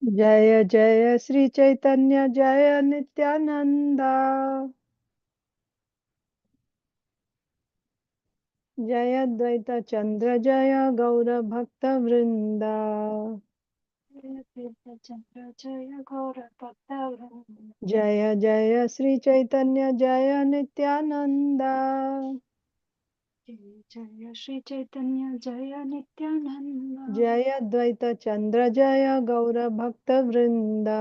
जय जय श्री चैतन्य जय नित्यानंदा। जय द्वैत चंद्र जय गौर भक्त वृंदा। जय जय श्री चैतन्य जय नित्यानंदा। जय श्री चैतन्य जय नित्यानंद। जय द्वैत चंद्र जय गौर भक्त वृंदा।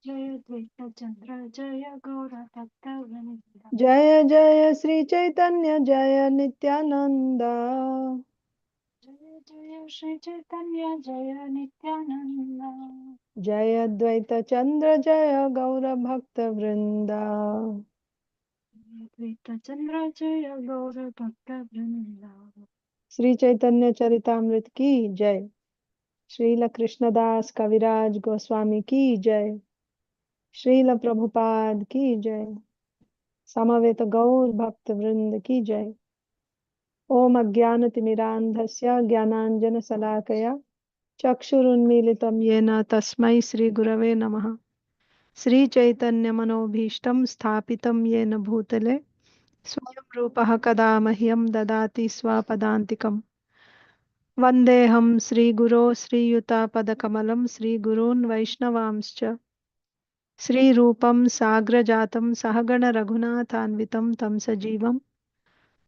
जय द्वैत चंद्र जय गौर भक्त वृंद। जय जय श्री चैतन्य जय नित्यानंदा। जय जय श्री चैतन्य जय नित्यानंद। जय द्वैत चंद्र जय गौर भक्त वृंदा। जय द्वैत चंद्र जय गौर भक्त वृंद। श्री चैतन्य चरितामृत की जय। श्रील कृष्णदास कविराज गोस्वामी की जय। श्रील प्रभुपाद की जय। समवेत गौर भक्त वृंद की जय। ओम अज्ञानतिमिरान्धस्य ज्ञानाञ्जनशलाकया चक्षुरुन्मीलितं येन तस्मै श्रीगुरवे नमः। श्रीचैतन्यमनोभीष्टं स्थापितं येन भूतले स्वयं रूपः कदा मह्यं ददाति स्वपदान्तिकम्। वन्देऽहं श्रीगुरो श्रीयुतापदकमलं श्रीगुरून् वैष्णवांश्च श्रीरूपं साग्रजातं सहगण रघुनाथान्वितं तं सजीवं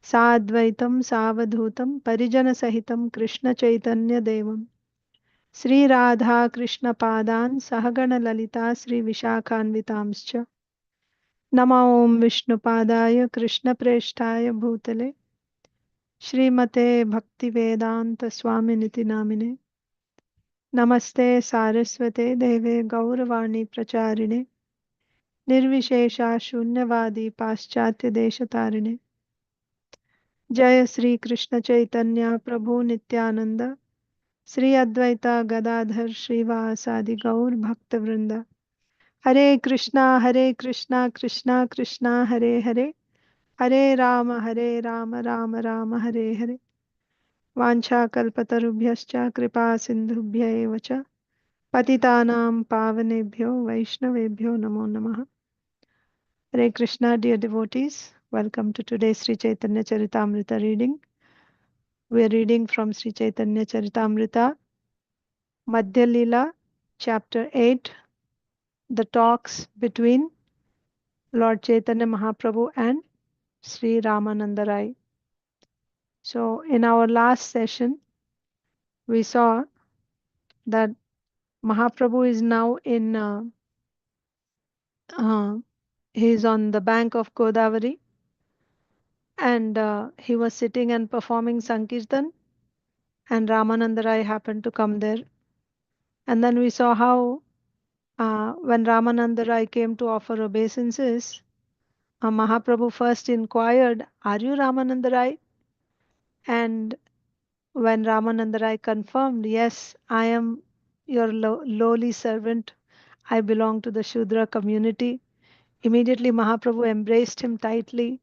साद्वैतं सावधूतं परिजनसहितं कृष्णचैतन्यदेवं श्रीराधा कृष्णपादान् सहगण ललिता श्रीविशाखान्वितांश्च नमो ॐ विष्णुपादाय कृष्णप्रेष्ठाय भूतले श्रीमते भक्तिवेदांत स्वामिनिति नामिने। नमस्ते सारस्वते देवे गौरवाणी प्रचारिणे निर्विशेषा शून्यवादी पाश्चात्य देशतारिणे। जय श्री कृष्ण चैतन्य प्रभु नित्यानंद श्री अद्वैता गदाधर श्रीवासादि गौर भक्त वृंद। हरे कृष्णा कृष्णा कृष्णा हरे हरे हरे राम राम राम हरे हरे। वाञ्छाकल्पतरुभ्यश्च कृपा सिन्धुभ्य एव च पतितानां पावनेभ्यो वैष्णवेभ्यो नमो नमः। Hare Krishna, dear devotees, welcome to today's Sri Chaitanya Charitamrita reading. We are reading from Sri Chaitanya Charitamrita, Madhya Lila, chapter 8, the talks between Lord Chaitanya Mahaprabhu and Sri Ramananda Rai. So, in our last session, we saw that Mahaprabhu is now he is on the bank of Godavari, and he was sitting and performing Sankirtan, and Ramananda Rai happened to come there. And then we saw how when Ramananda Rai came to offer obeisances, Mahaprabhu first inquired, "Are you Ramananda Rai?" And when Ramananda Rai confirmed, "Yes, I am your lowly servant. I belong to the Shudra community," immediately Mahaprabhu embraced him tightly.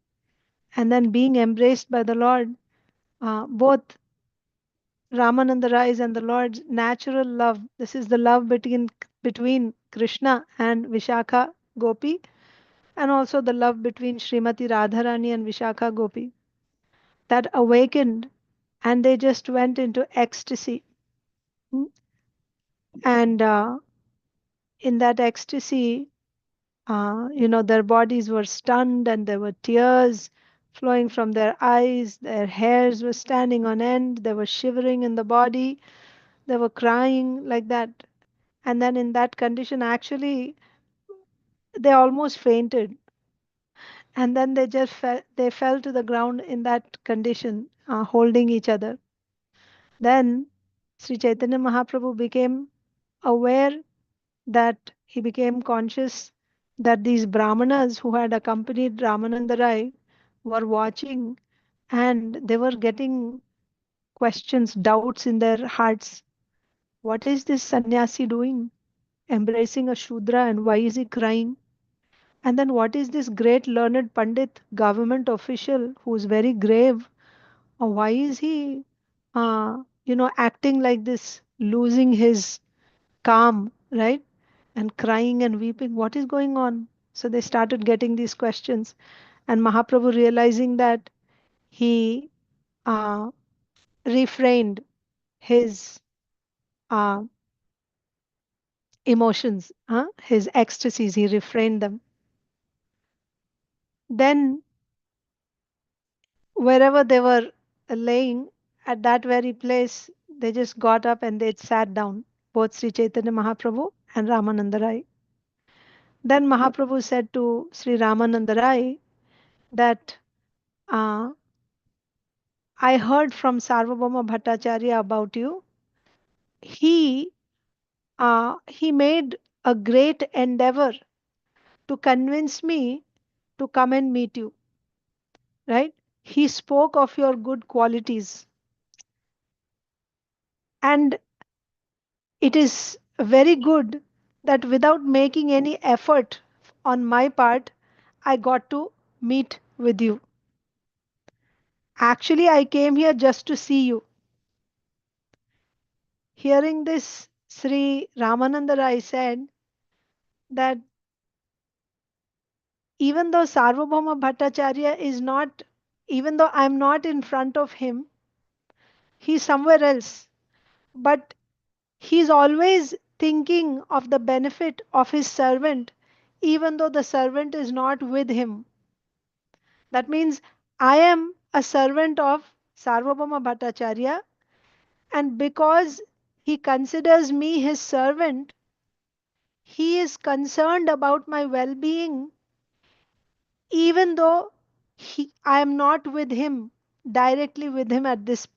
And then, being embraced by the Lord, both Ramananda Rai's and the Lord's natural love. This is the love between Krishna and Vishakha Gopi, and also the love between Srimati Radharani and Vishakha Gopi, that awakened, and they just went into ecstasy. Hmm? And in that ecstasy, their bodies were stunned, and there were tears flowing from their eyes. Their hairs were standing on end. They were shivering in the body. They were crying like that. And then in that condition, actually, they almost fainted. And then they fell to the ground in that condition, holding each other. Then Sri Chaitanya Mahaprabhu became aware, that he became conscious that these brahmanas who had accompanied Ramananda Rai were watching, and they were getting questions, doubts in their hearts. What is this sannyasi doing, embracing a Shudra, and why is he crying? And then what is this great learned Pandit, government official who is very grave? Why is he, acting like this, losing his calm, right? And crying and weeping. What is going on? So they started getting these questions. And Mahaprabhu, realizing that, he uh, refrained his uh, emotions, his ecstasies, he refrained them. Then, wherever they were laying, at that very place, they just got up and they sat down, both Sri Chaitanya Mahaprabhu and Ramananda Rai. Then Mahaprabhu said to Sri Ramananda Rai that, uh, I heard from Sarvabhauma Bhattacharya about you. He he made a great endeavor to convince me to come and meet you, right? He spoke of your good qualities, and it is very good that without making any effort on my part, I got to meet with you. Actually, I came here just to see you. Hearing this, Sri Ramananda Rai said that even though Sarvabhauma Bhattacharya is not, even though I'm not in front of him, he's somewhere else. But he's always thinking of the benefit of his servant, even though the servant is not with him. That means I am a servant of Sarvabhauma Bhattacharya, and because he considers me his servant, he is concerned about my well being, even though I am not with him, directly with him at this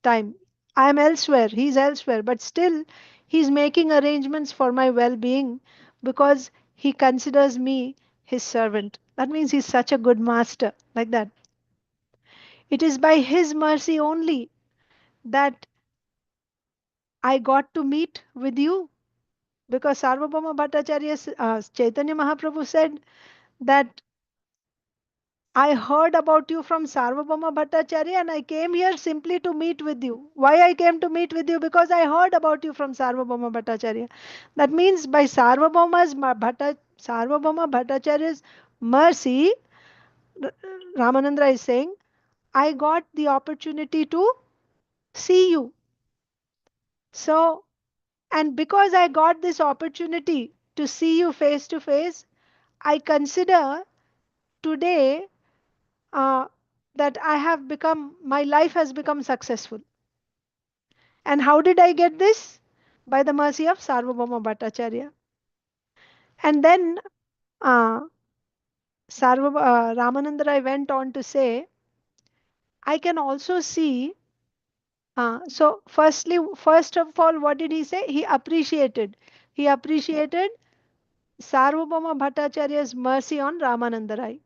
time. I am elsewhere, he's elsewhere, but still he's making arrangements for my well being because he considers me his servant. That means he's such a good master, like that. It is by his mercy only that I got to meet with you, because Sarvabhauma Bhattacharya, Chaitanya Mahaprabhu said that I heard about you from Sarvabhauma Bhattacharya and I came here simply to meet with you. Why I came to meet with you? Because I heard about you from Sarvabhauma Bhattacharya. That means by Sarvabhauma Bhattacharya's mercy, Ramananda is saying, I got the opportunity to see you. So, and because I got this opportunity to see you face to face, I consider today uh, that my life has become successful. And how did I get this? By the mercy of Sarvabhauma Bhattacharya. And then uh, Ramananda Rai went on to say, I can also see. First of all, what did he say? He appreciated. He appreciated Sarvabhauma Bhattacharya's mercy on Ramananda Rai.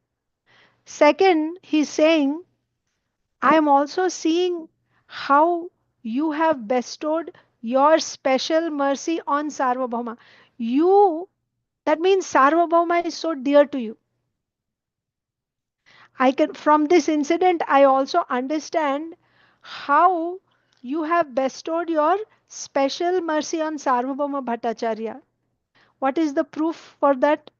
Second, he's saying, I am also seeing how you have bestowed your special mercy on Sarvabhauma. You, that means Sarvabhauma is so dear to you. From this incident, I also understand how you have bestowed your special mercy on Sarvabhauma Bhattacharya. What is the proof for that?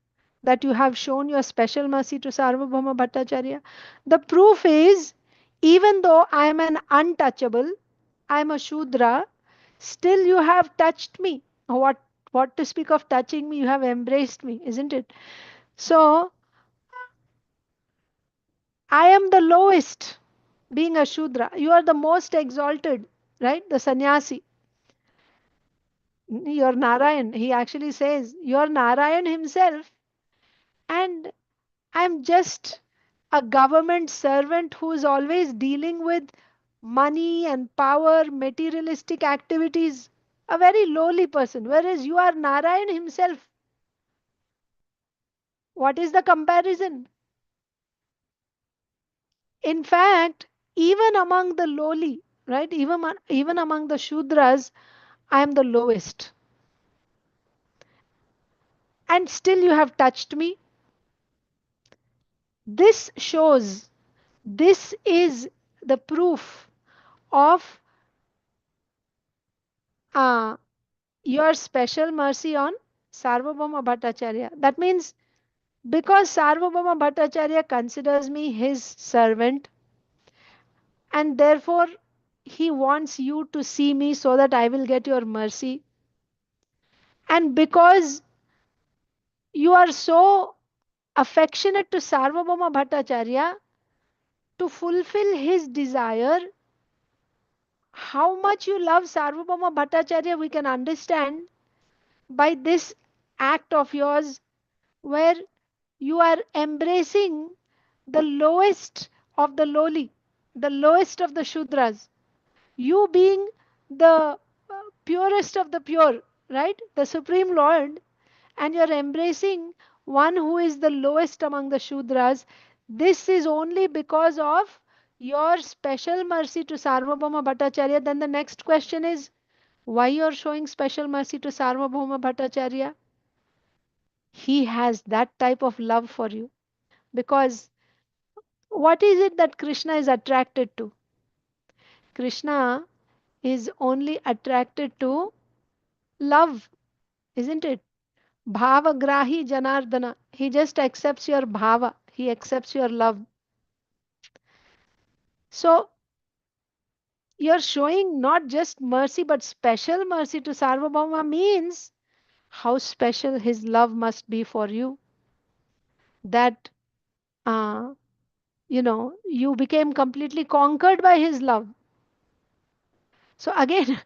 That you have shown your special mercy to Sarvabhauma Bhattacharya? The proof is, even though I am an untouchable, I am a Shudra, still you have touched me. What to speak of touching me? You have embraced me, isn't it? So, I am the lowest, being a Shudra. You are the most exalted, right? The sannyasi. You're Narayan. He actually says, you're Narayan himself, and I'm just a government servant who is always dealing with money and power, materialistic activities. A very lowly person. Whereas you are Narayan himself. What is the comparison? In fact, even among the lowly, right? Even among the Shudras, I am the lowest. And still you have touched me. This shows, this is the proof of uh, your special mercy on Sarvabhauma Bhattacharya. That means because Sarvabhauma Bhattacharya considers me his servant, and therefore he wants you to see me so that I will get your mercy. And because you are so affectionate to Sarvabhauma Bhattacharya, to fulfill his desire, how much you love Sarvabhauma Bhattacharya, we can understand by this act of yours, where you are embracing the lowest of the lowly, the lowest of the Shudras. You being the purest of the pure, right? The Supreme Lord, and you're embracing one who is the lowest among the Shudras. This is only because of your special mercy to Sarvabhauma Bhattacharya. Then the next question is, why you're showing special mercy to Sarvabhauma Bhattacharya? He has that type of love for you. Because what is it that Krishna is attracted to? Krishna is only attracted to love, isn't it? Bhavagrahi Janardana. He just accepts your bhava. He accepts your love. So you're showing not just mercy but special mercy to Sarvabhauma means how special his love must be for you. That uh, you became completely conquered by his love. So again,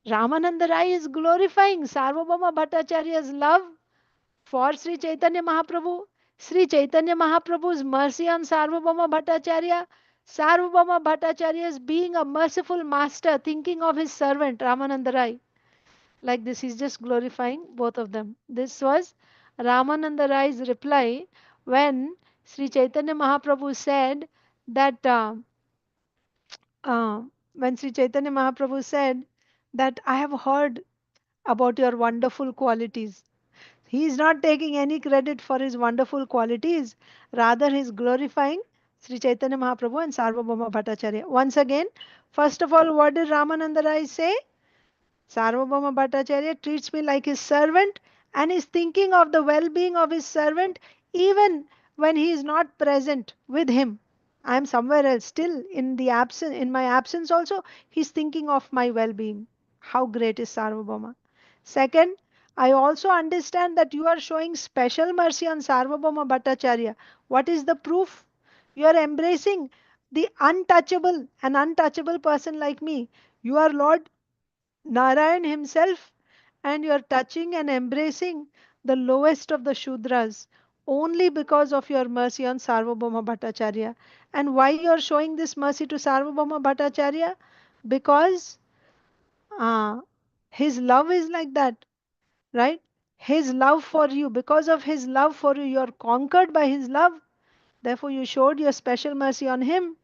Ramananda Rai is glorifying Sarvabhauma Bhattacharya's love for Sri Chaitanya Mahaprabhu. Sri Chaitanya Mahaprabhu's mercy on Sarvabhauma Bhattacharya. Sarvabhauma Bhattacharya is being a merciful master, thinking of his servant Ramananda Rai. Like this, he's just glorifying both of them. This was Ramananda Rai's reply when Sri Chaitanya Mahaprabhu said that uh, when Sri Chaitanya Mahaprabhu said that I have heard about your wonderful qualities. He is not taking any credit for his wonderful qualities, rather, he is glorifying Sri Chaitanya Mahaprabhu and Sarvabhauma Bhattacharya. Once again, first of all, what did Ramananda Rai say? Sarvabhauma Bhattacharya treats me like his servant and is thinking of the well being of his servant even when he is not present with him. I am somewhere else, still in my absence also, he is thinking of my well being. How great is Sarvabhauma? Second, I also understand that you are showing special mercy on Sarvabhauma Bhattacharya. What is the proof? You are embracing the untouchable, an untouchable person like me. You are Lord Narayan himself, and you are touching and embracing the lowest of the Shudras only because of your mercy on Sarvabhauma Bhattacharya. And why you are showing this mercy to Sarvabhauma Bhattacharya? Because uh, his love is like that, right? His love for you, because of his love for you, you are conquered by his love. Therefore, you showed your special mercy on him.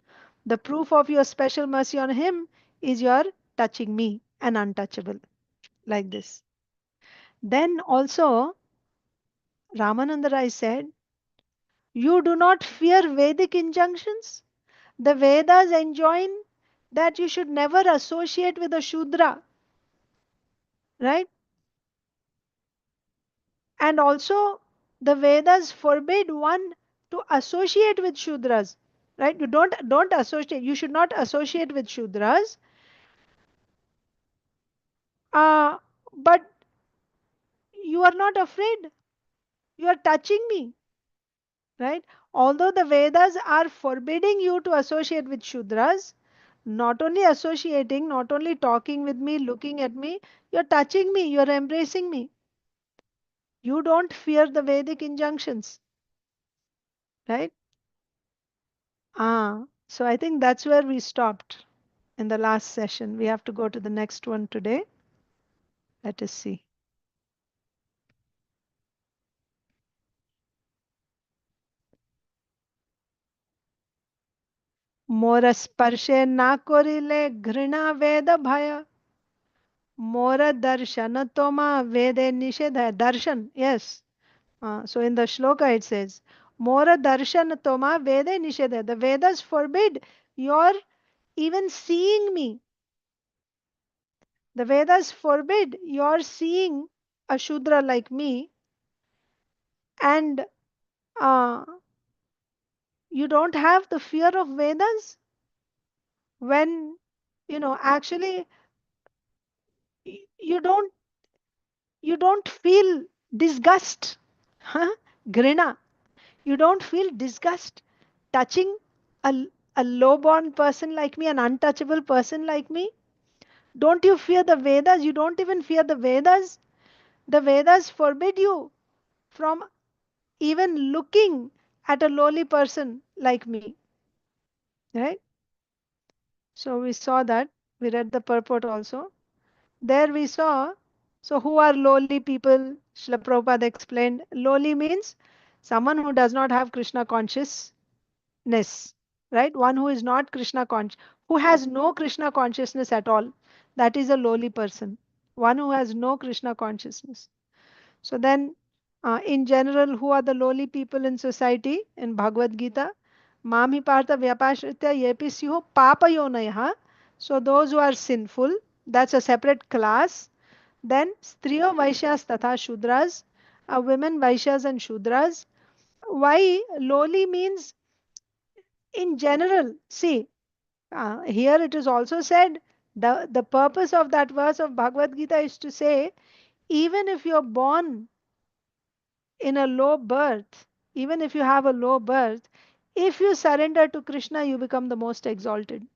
The proof of your special mercy on him is your touching me, an untouchable, like this. Then also, Ramananda Rai said, you do not fear Vedic injunctions. The Vedas enjoin that you should never associate with a Shudra, right? And also, the Vedas forbid one to associate with Shudras, right? You don't associate. You should not associate with Shudras. Uh, but you are not afraid. You are touching me, right? Although the Vedas are forbidding you to associate with Shudras, not only associating, not only talking with me, looking at me, you're touching me, you're embracing me. You don't fear the Vedic injunctions, right? So I think that's where we stopped in the last session. We have to go to the next one today. Let us see. Mora sparshe na korile ghrina veda bhaya. Mora darshana toma vede nishedha. Darshan, yes. So in the shloka it says, Mora darshan toma vede nishedha. The Vedas forbid your even seeing me. The Vedas forbid your seeing a Shudra like me, and uh, you don't have the fear of Vedas when, actually, you don't feel disgust, huh? Grina. You don't feel disgust touching a, a low born person like me, an untouchable person like me. Don't you fear the Vedas? You don't even fear the Vedas. The Vedas forbid you from even looking at a lowly person like me. Right? So we saw that. We read the purport also. There we saw, so who are lowly people? Srila Prabhupada explained, lowly means someone who does not have Krishna consciousness, right? One who is not Krishna conscious, who has no Krishna consciousness at all. That is a lowly person. One who has no Krishna consciousness. So then, in general, who are the lowly people in society? In Bhagavad Gita, Mami Partha Vyapashritya Yepi Syuho Papayonayah. So those who are sinful, that's a separate class. Then Striyo Vaishyas Tatha Shudras, women Vaishyas and Shudras. Why lowly means in general? See, here it is also said the purpose of that verse of Bhagavad Gita is to say, even if you're born in a low birth, even if you have a low birth, if you surrender to Krishna, you become the most exalted.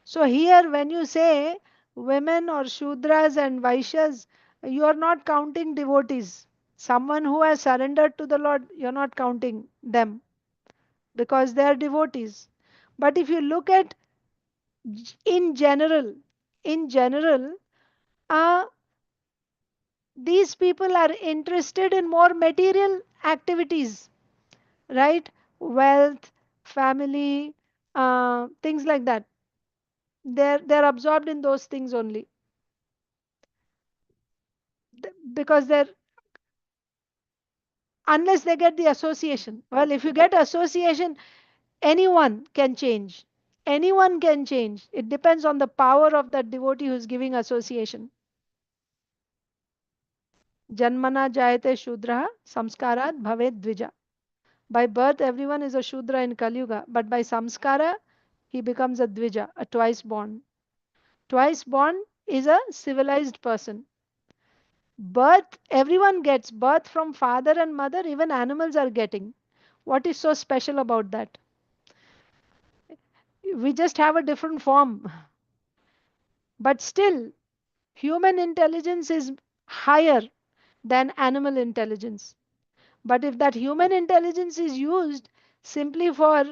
So here, when you say women or Shudras and Vaishyas, you are not counting devotees. Someone who has surrendered to the Lord, you're not counting them because they are devotees. But if you look at in general, in general, uh, these people are interested in more material activities, right? Wealth, family, things like that. They're absorbed in those things only because they're, unless they get the association. Well, if you get association, anyone can change. Anyone can change. It depends on the power of that devotee who's giving association. Janmana jayate shudra samskarat bhavet dvija. By birth, everyone is a shudra in Kali Yuga, but by samskara, he becomes a dvija, a twice born. Twice born is a civilized person. Birth, everyone gets birth from father and mother, even animals are getting. What is so special about that? We just have a different form. But still, human intelligence is higher than animal intelligence. But if that human intelligence is used simply for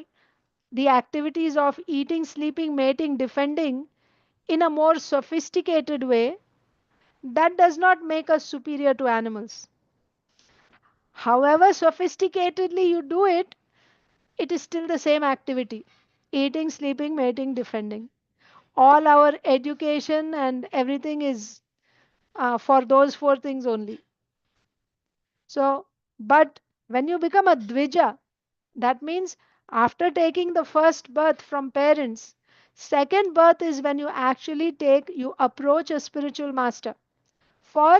the activities of eating, sleeping, mating, defending in a more sophisticated way, that does not make us superior to animals. However sophisticatedly you do it, it is still the same activity: eating, sleeping, mating, defending. All our education and everything is for those four things only. So, but when you become a dvija, that means after taking the first birth from parents, second birth is when you approach a spiritual master for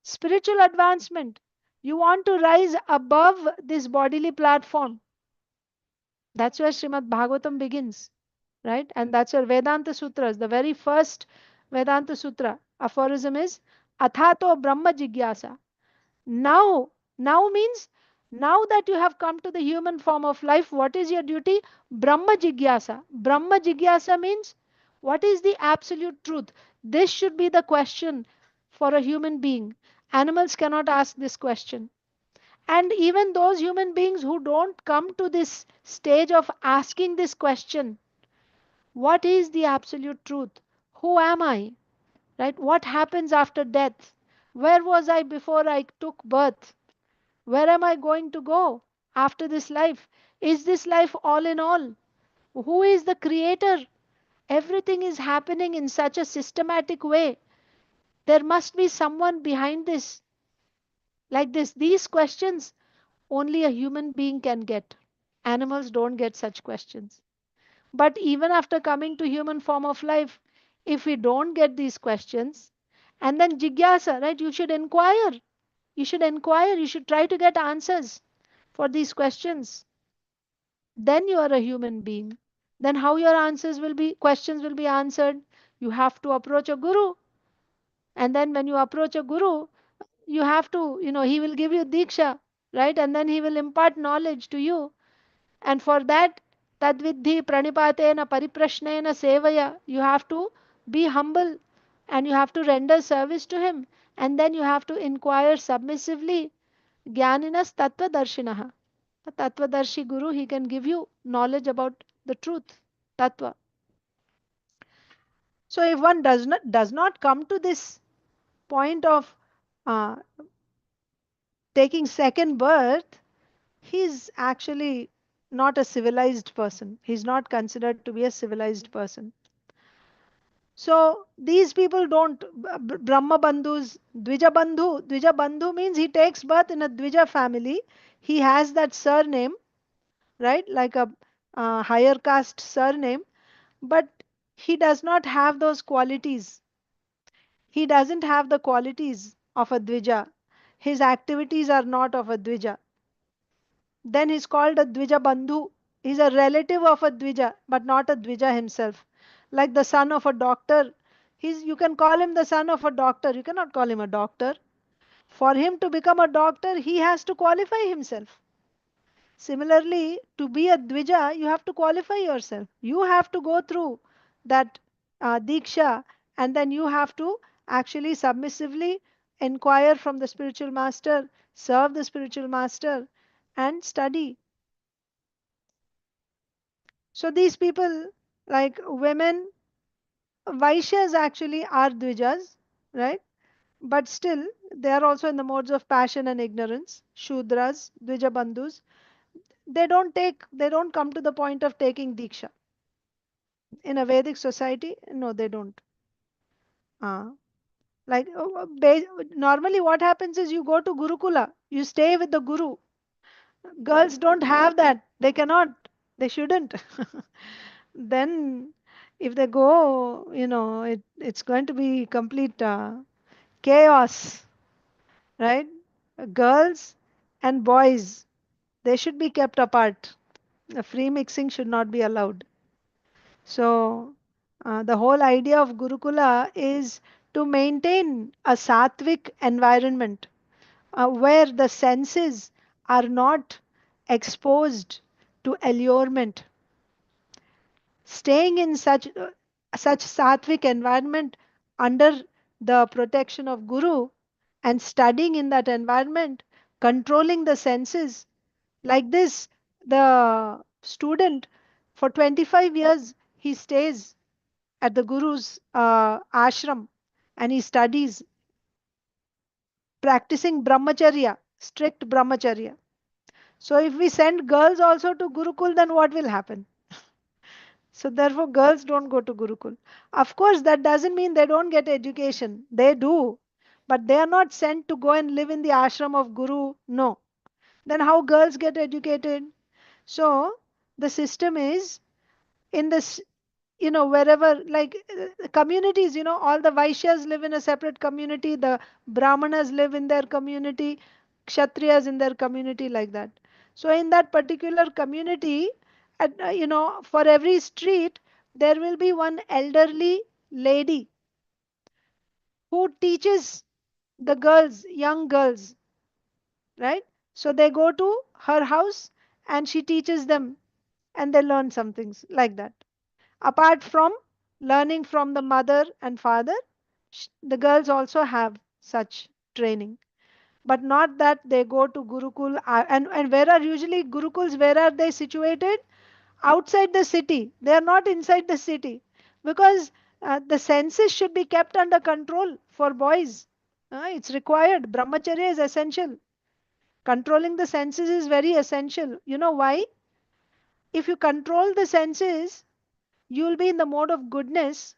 spiritual advancement. You want to rise above this bodily platform. That's where Srimad Bhagavatam begins, right? And that's where Vedanta Sutras, the very first Vedanta Sutra aphorism is Athato Brahma Jigyasa. Now, now means now that you have come to the human form of life, what is your duty? Brahma Jigyasa. Brahma Jigyasa means what is the absolute truth? This should be the question for a human being. Animals cannot ask this question. And even those human beings who don't come to this stage of asking this question, what is the absolute truth? Who am I? Right? What happens after death? Where was I before I took birth? Where am I going to go after this life? Is this life all in all? Who is the creator? Everything is happening in such a systematic way. There must be someone behind this. Like this, these questions only a human being can get. Animals don't get such questions. But even after coming to human form of life, if we don't get these questions. And then jigyasa, right? You should inquire. You should inquire. You should try to get answers for these questions. Then you are a human being. Then how your answers will be, questions will be answered? You have to approach a guru. And then when you approach a guru, you have to, he will give you diksha, right? And then he will impart knowledge to you. And for that, tadvidhi pranipatena pariprashnena sevaya, you have to be humble and you have to render service to him. And then you have to inquire submissively. Jnaninas tattva. A tattvadarshi guru, he can give you knowledge about the truth, tattva. So if one does not come to this point of uh, taking second birth, he's actually not a civilized person. He's not considered to be a civilized person. So these people don't, Brahma Bandhus, Dvija Bandhu means he takes birth in a Dvija family. He has that surname, right? Like a higher caste surname, but he does not have those qualities. He doesn't have the qualities of a Dvija. His activities are not of a Dvija. Then he's called a Dvija Bandhu. He's a relative of a Dvija, but not a Dvija himself. Like the son of a doctor. You can call him the son of a doctor. You cannot call him a doctor. For him to become a doctor, he has to qualify himself. Similarly, to be a Dvija, you have to qualify yourself. You have to go through that Diksha, and then you have to actually submissively inquire from the spiritual master, serve the spiritual master, and study. So these people, like women, Vaishyas actually are Dvijas, right? But still, they are also in the modes of passion and ignorance. Shudras, Dvija Bandhus, they don't come to the point of taking Diksha. In a Vedic society, no, they don't. Uh, like normally, what happens is you go to Gurukula, you stay with the Guru. Girls don't have that. They cannot. They shouldn't. Then, if they go, it's going to be complete chaos, right? Girls and boys, they should be kept apart. The free mixing should not be allowed. So, the whole idea of Gurukula is to maintain a sattvic environment where the senses are not exposed to allurement. Staying in such sattvic environment under the protection of Guru and studying in that environment, controlling the senses. Like this, the student for 25 years he stays at the Guru's ashram and he studies, practicing brahmacharya, strict brahmacharya. So if we send girls also to Gurukul, then what will happen? So therefore, girls don't go to Gurukul. Of course, that doesn't mean they don't get education. They do. But they are not sent to go and live in the ashram of Guru. No. Then how girls get educated? So the system is in this, wherever, like communities, all the Vaishyas live in a separate community, the Brahmanas live in their community, Kshatriyas in their community, like that. So in that particular community, for every street, there will be one elderly lady who teaches the girls, young girls, right? So they go to her house and she teaches them and they learn some things like that. Apart from learning from the mother and father, the girls also have such training. But not that they go to Gurukul. And where are usually Gurukuls, where are they situated? Outside the city. They are not inside the city. Because the senses should be kept under control for boys. It's required. Brahmacharya is essential. Controlling the senses is very essential. You know why? If you control the senses, you will be in the mode of goodness.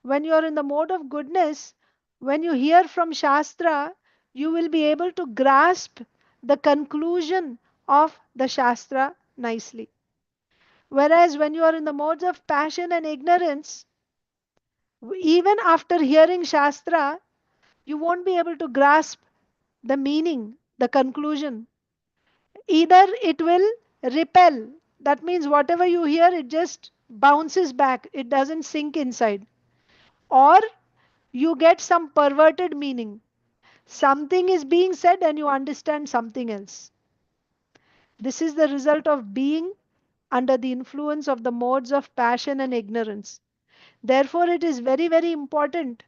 When you are in the mode of goodness, when you hear from Shastra, you will be able to grasp the conclusion of the Shastra nicely. Whereas when you are in the modes of passion and ignorance, Even after hearing Shastra, you won't be able to grasp the meaning, the conclusion. Either it will repel, that means whatever you hear, it just bounces back, it doesn't sink inside, or you get some perverted meaning. Something is being said and you understand something else. This is the result of being under the influence of the modes of passion and ignorance. Therefore, it is very, very important.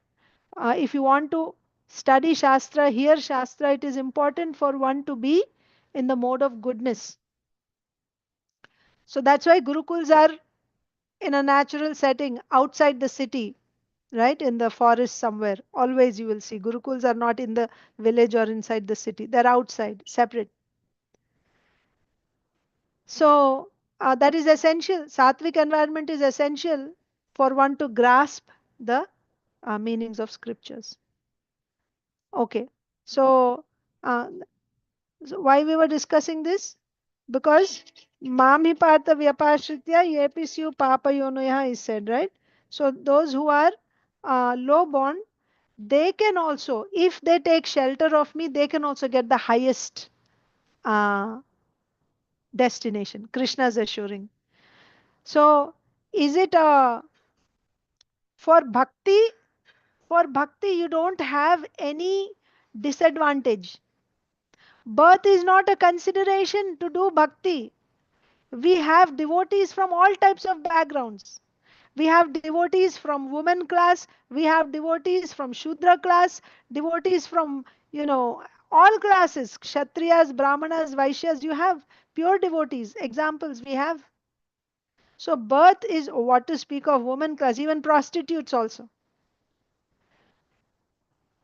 If you want to study Shastra, hear Shastra, it is important for one to be in the mode of goodness. So that's why Gurukuls are in a natural setting outside the city, right? In the forest somewhere. Always you will see Gurukuls are not in the village or inside the city, they're outside, separate. So that is essential. Sattvic environment is essential for one to grasp the meanings of scriptures. Okay, so, uh, so why we were discussing this? Because Mami Partha Vyapashritya Yepisyu Papayonoya is said, right? So those who are low born, they can also, if they take shelter of me, they can also get the highest uh, destination. Krishna is assuring. So is it for bhakti? For bhakti, you don't have any disadvantage. Birth is not a consideration to do bhakti. We have devotees from all types of backgrounds. We have devotees from women class, we have devotees from Shudra class, devotees from, all classes, Kshatriyas, Brahmanas, Vaishyas, you have pure devotees. Examples we have. So birth is what to speak of women class, even prostitutes also.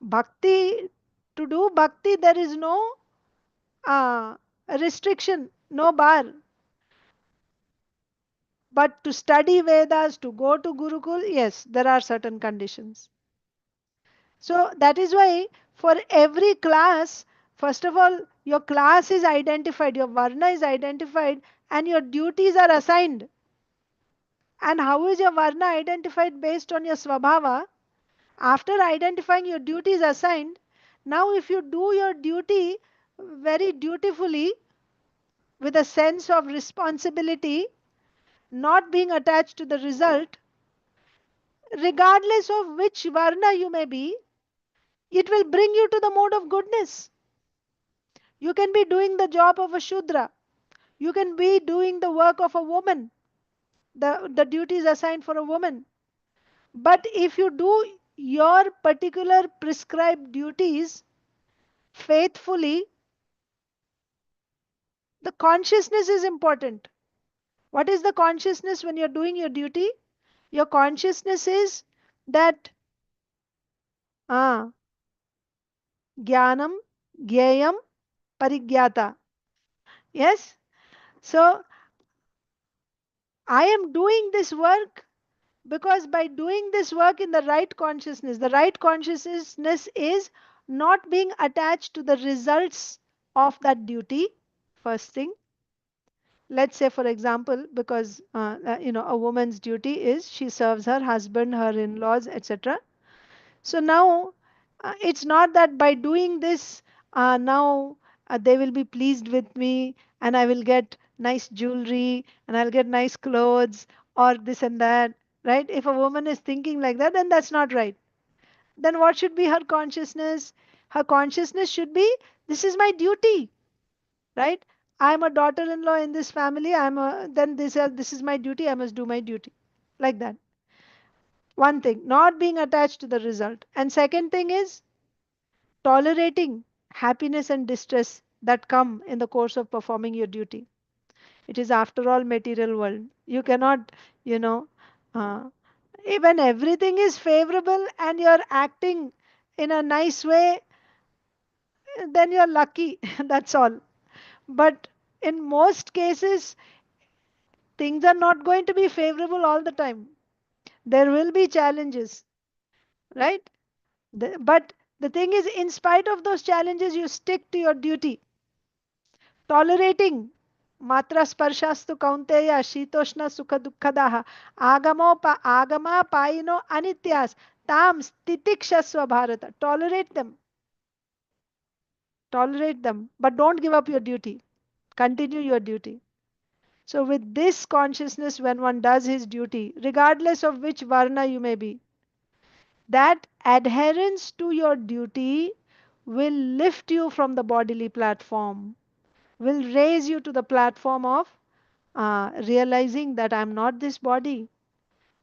Bhakti, to do bhakti, there is no uh, restriction, no bar. But to study Vedas, to go to Gurukul, yes, there are certain conditions. So that is why for every class, first of all, your class is identified, your Varna is identified, and your duties are assigned. And how is your Varna identified? Based on your Swabhava? After identifying your duties assigned, now if you do your duty very dutifully, with a sense of responsibility, not being attached to the result, regardless of which Varna you may be, it will bring you to the mode of goodness. You can be doing the job of a Shudra. You can be doing the work of a woman, the duties assigned for a woman. But if you do your particular prescribed duties faithfully, the consciousness is important. What is the consciousness when you're doing your duty? Your consciousness is that ah, jnanam, gyayam, parigyata. Yes? So I am doing this work because by doing this work in the right consciousness is not being attached to the results of that duty. First thing, let's say, for example, because a woman's duty is she serves her husband, her in-laws, etc. So now it's not that by doing this, now they will be pleased with me and I will get nice jewelry and I'll get nice clothes or this and that, right? If a woman is thinking like that, then that's not right. Then what should be her consciousness? Her consciousness should be, this is my duty, right? I'm a daughter-in-law in this family. Then this is my duty. I must do my duty, like that. One thing, not being attached to the result. And second thing is tolerating happiness and distress that come in the course of performing your duty. It is after all material world. You cannot, you know, uh, even everything is favorable and you're acting in a nice way, then you're lucky. That's all. But in most cases, things are not going to be favorable all the time. There will be challenges, right? But the thing is, in spite of those challenges, you stick to your duty, tolerating. Matra sparshastu kaunteya shitoshna sukha dukkadaha agama paino anityas tam stitikshasva bharata. Tolerate them, but don't give up your duty. Continue your duty. So, with this consciousness, when one does his duty, regardless of which varna you may be, that adherence to your duty will lift you from the bodily platform, will raise you to the platform of realizing that I'm not this body.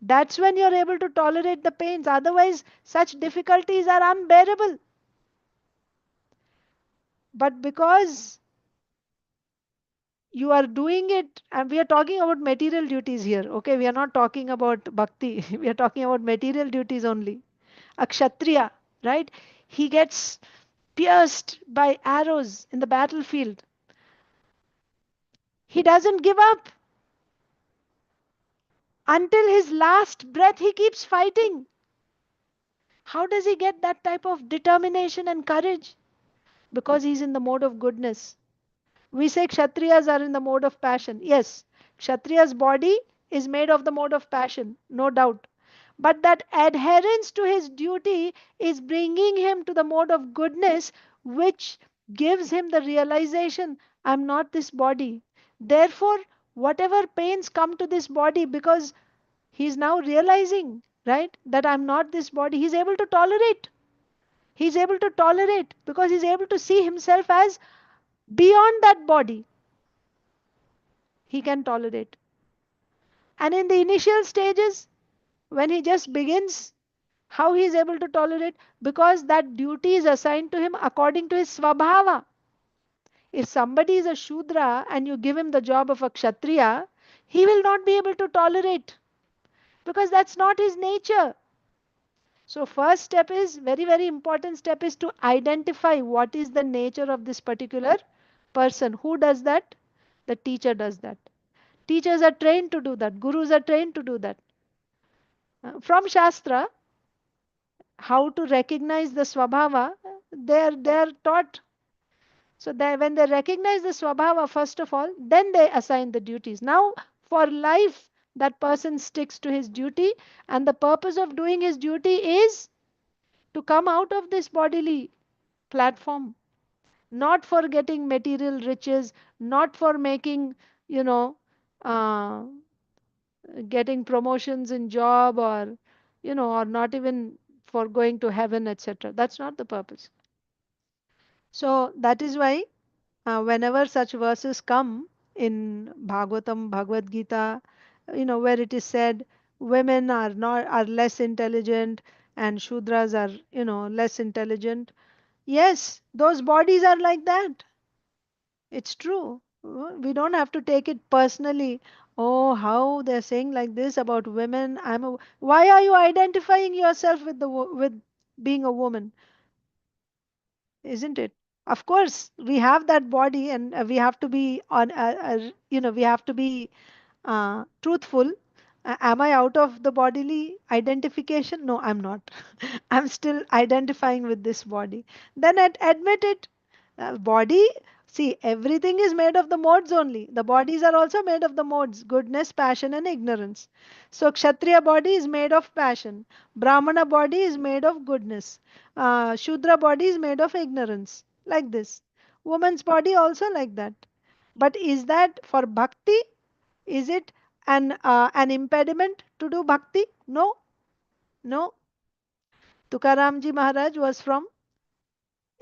That's when you're able to tolerate the pains. Otherwise, such difficulties are unbearable. But because you are doing it, and we are talking about material duties here, okay? We are not talking about bhakti, we are talking about material duties only. A kshatriya, right? He gets pierced by arrows in the battlefield. He doesn't give up. Until his last breath, he keeps fighting. How does he get that type of determination and courage? Because he's in the mode of goodness. We say Kshatriyas are in the mode of passion. Yes, Kshatriya's body is made of the mode of passion, no doubt. But that adherence to his duty is bringing him to the mode of goodness, which gives him the realization I'm not this body. Therefore, whatever pains come to this body, because he's now realizing, right, that I'm not this body, he's able to tolerate. He's able to tolerate because he's able to see himself as beyond that body. He can tolerate. And in the initial stages, when he just begins, how he is able to tolerate? Because that duty is assigned to him according to his svabhava. If somebody is a Shudra and you give him the job of a Kshatriya, he will not be able to tolerate because that's not his nature. So first step is very, very important step is to identify what is the nature of this particular person. Who does that? The teacher does that. Teachers are trained to do that. Gurus are trained to do that. From Shastra, how to recognize the Swabhava, they are taught. So when they recognize the Swabhava, first of all, then they assign the duties. Now, for life, that person sticks to his duty, and the purpose of doing his duty is to come out of this bodily platform, not for getting material riches, not for making, you know, uh, getting promotions in job, or or not even for going to heaven, etc. That's not the purpose. So that is why whenever such verses come in Bhagavatam, Bhagavad Gita, where it is said women are less intelligent and Shudras are less intelligent. Yes, those bodies are like that. It's true. We don't have to take it personally. Oh, how they're saying like this about women. Why are you identifying yourself with with being a woman? Isn't it? Of course, we have that body, and we have to be we have to be truthful. Am I out of the bodily identification? No, I'm not. I'm still identifying with this body. Then admit it. Body, see, everything is made of the modes only. The bodies are also made of the modes goodness, passion, and ignorance. So, Kshatriya body is made of passion, Brahmana body is made of goodness, Shudra body is made of ignorance. Like this. Woman's body also like that. But is that for bhakti? Is it an impediment to do bhakti? No, no. Tukaramji Maharaj was from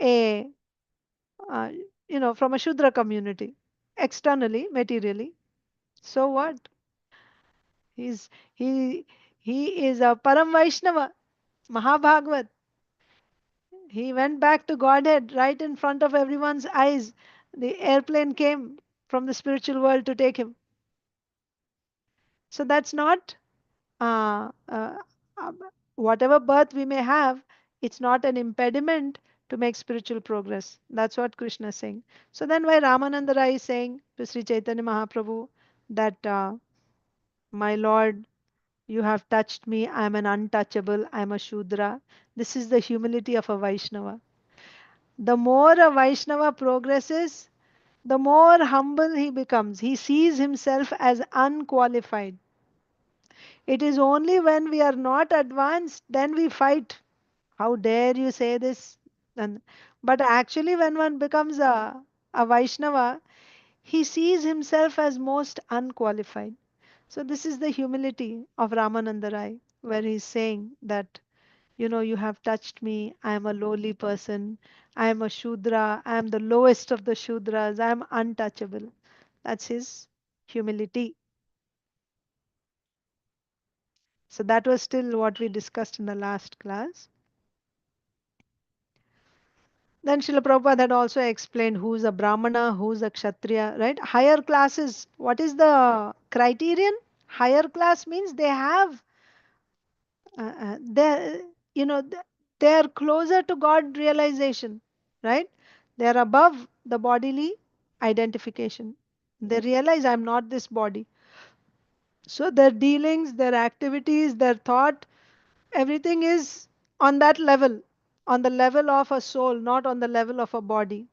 a uh, from a Shudra community, externally, materially. So what? He's he he is a Param Vaishnava, Mahabhagavad. He went back to Godhead right in front of everyone's eyes. The airplane came from the spiritual world to take him. So that's not uh, uh, uh, whatever birth we may have, it's not an impediment to make spiritual progress. That's what Krishna is saying. So then why Ramananda Rai is saying to Sri Chaitanya Mahaprabhu that my Lord, you have touched me, I am an untouchable, I am a Shudra. This is the humility of a Vaishnava. The more a Vaishnava progresses, the more humble he becomes. He sees himself as unqualified. It is only when we are not advanced then we fight. How dare you say this? And, but actually, when one becomes a Vaishnava, he sees himself as most unqualified. So, this is the humility of Ramananda Rai, where he's saying that, you have touched me. I am a lowly person. I am a Shudra. I am the lowest of the Shudras. I am untouchable. That's his humility. So, that was still what we discussed in the last class. Then Srila Prabhupada had also explained who's a Brahmana, who's a Kshatriya, right? Higher classes, what is the criterion? Higher class means they have, they, they are closer to God realization, right? They are above the bodily identification. They realize I'm not this body. So their dealings, their activities, their thought, everything is on that level, on the level of a soul, not on the level of a body.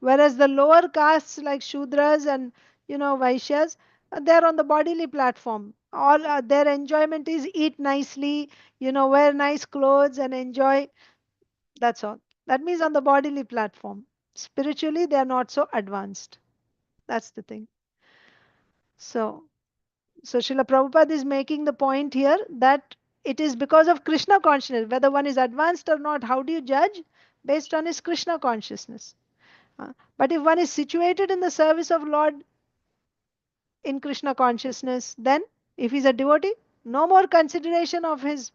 Whereas the lower castes like Shudras and Vaishyas, they're on the bodily platform. All their enjoyment is eat nicely, wear nice clothes and enjoy. That's all. That means on the bodily platform. Spiritually, they are not so advanced. That's the thing. So, so Srila Prabhupada is making the point here that it is because of Krishna consciousness. Whether one is advanced or not, how do you judge? Based on his Krishna consciousness. But if one is situated in the service of Lord in Krishna consciousness, then if he's a devotee, no more consideration of his